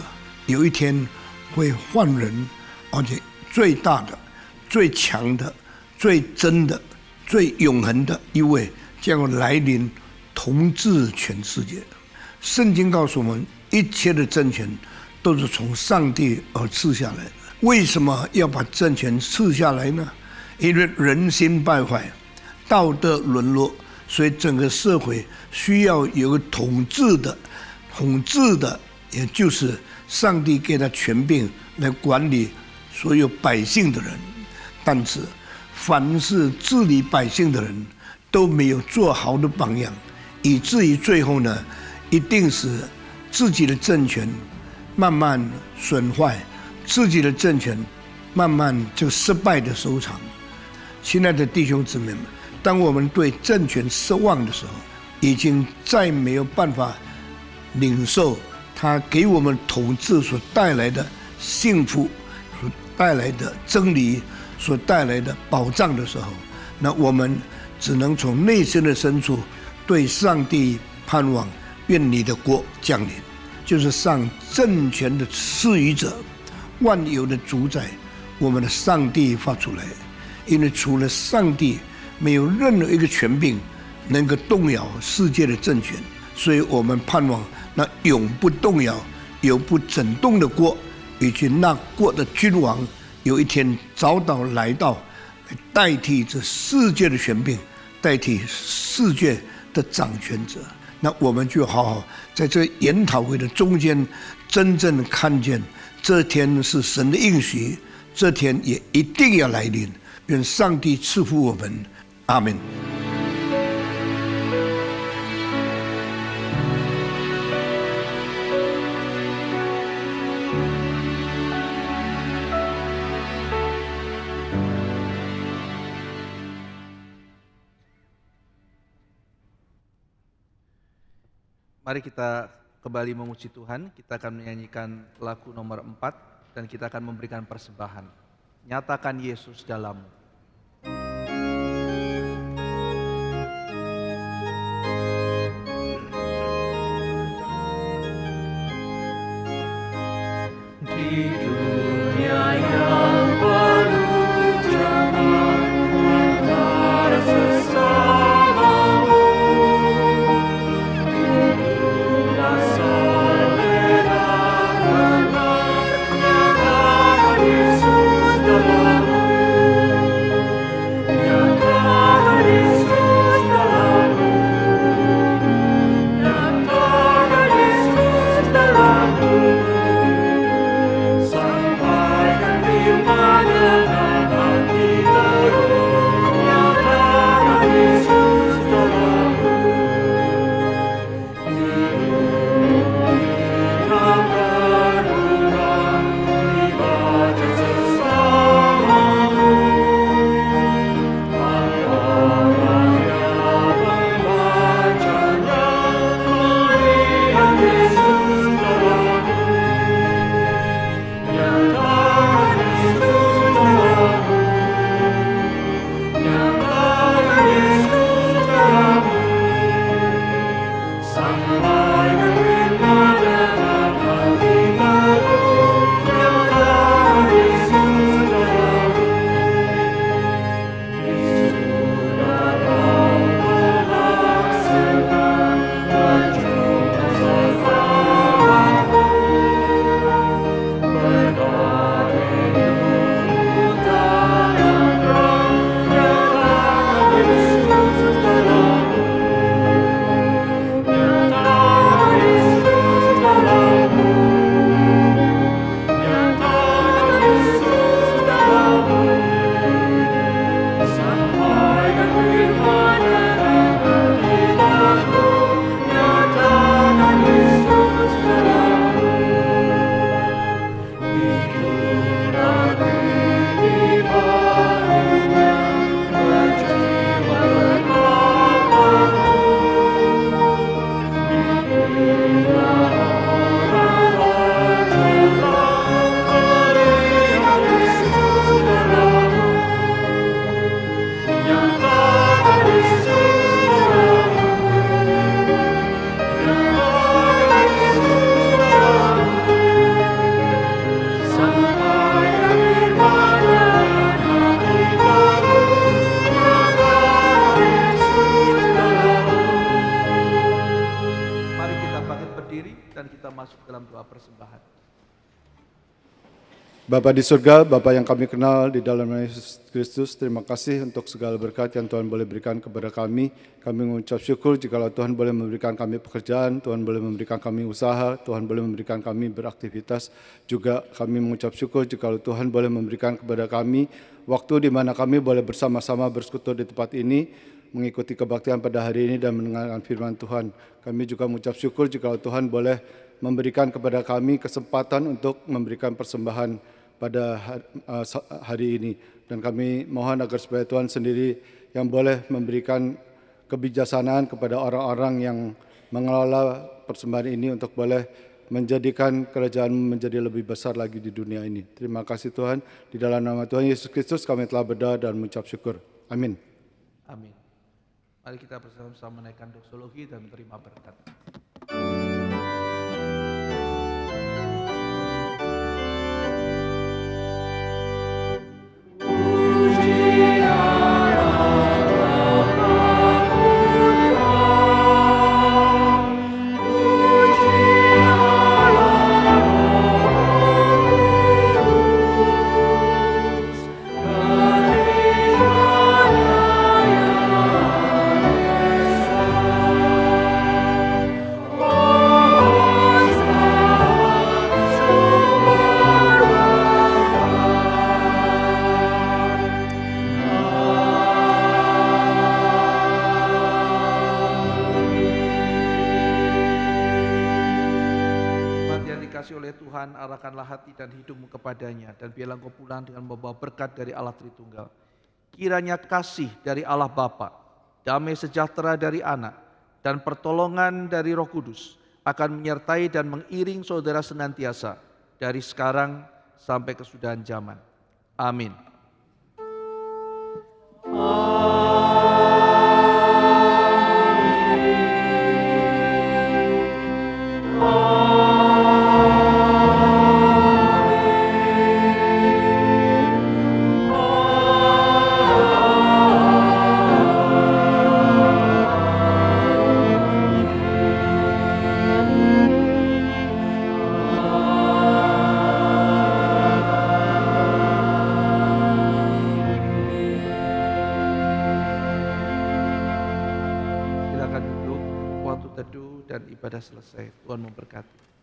有一天会换人，而且最大的、最强的、最真的、最永恒的一位将要来临，统治全世界。圣经告诉我们，一切的政权都是从上帝而赐下来的。为什么要把政权赐下来呢？因为人心败坏，道德沦落，所以整个社会需要有个统治的，也就是上帝给他权柄来管理所有百姓的人。但是凡是治理百姓的人都没有做好的榜样，以至于最后呢，一定是自己的政权慢慢损坏，自己的政权慢慢就失败的收场。亲爱的弟兄姊妹们，当我们对政权失望的时候，已经再没有办法领受他给我们统治所带来的幸福，所带来的真理，所带来的保障的时候，那我们只能从内心的深处对上帝盼望，愿你的国降临，就是上政权的赐予者，万有的主宰，我们的上帝发出来。因为除了上帝，没有任何一个权柄能够动摇世界的政权，所以我们盼望那永不动摇、永不震动的国，以及那国的君王，有一天早早来到，代替这世界的权柄，代替世界的掌权者。那我们就好好在这研讨会的中间，真正看见这天是神的应许，这天也一定要来临。愿上帝赐福我们，阿们。Mari kita kembali memuji Tuhan. Kita akan menyanyikan lagu nomor 4 dan kita akan memberikan persembahan. Nyatakan Yesus dalammu. Di dunia yang penuh jangan antara sesamamu, hiduplah saudara karena nyatakan Yesus dalammu, nyatakan Yesus dalammu, nyatakan Yesus dalammu. izinkan kita masuk dalam doa persembahan. Bapa di surga, Bapa yang kami kenal di dalam nama Yesus Kristus, terima kasih untuk segala berkat yang Tuhan boleh berikan kepada kami. Kami mengucap syukur jikalau Tuhan boleh memberikan kami pekerjaan, Tuhan boleh memberikan kami usaha, Tuhan boleh memberikan kami beraktivitas. Juga kami mengucap syukur jikalau Tuhan boleh memberikan kepada kami waktu di mana kami boleh bersama-sama bersekutu di tempat ini, mengikuti kebaktian pada hari ini dan mendengarkan firman Tuhan. Kami juga mengucap syukur jikalau Tuhan boleh memberikan kepada kami kesempatan untuk memberikan persembahan pada hari ini. Dan kami mohon agar supaya Tuhan sendiri yang boleh memberikan kebijaksanaan kepada orang-orang yang mengelola persembahan ini untuk boleh menjadikan kerajaan menjadi lebih besar lagi di dunia ini. Terima kasih Tuhan. Di dalam nama Tuhan Yesus Kristus kami telah berdoa dan mengucap syukur. Amin. Amin. Mari kita bersama-sama menaikkan doksologi dan menerima berkat. Oleh Tuhan, arahkanlah hati dan hidupmu kepadanya, dan biarlah engkau pulang dengan membawa berkat dari Allah Tritunggal. Kiranya kasih dari Allah Bapa, damai sejahtera dari Anak, dan pertolongan dari Roh Kudus akan menyertai dan mengiring saudara senantiasa dari sekarang sampai kesudahan zaman. Amin. Silakan duduk, waktu teduh dan ibadah selesai. Tuhan memberkati.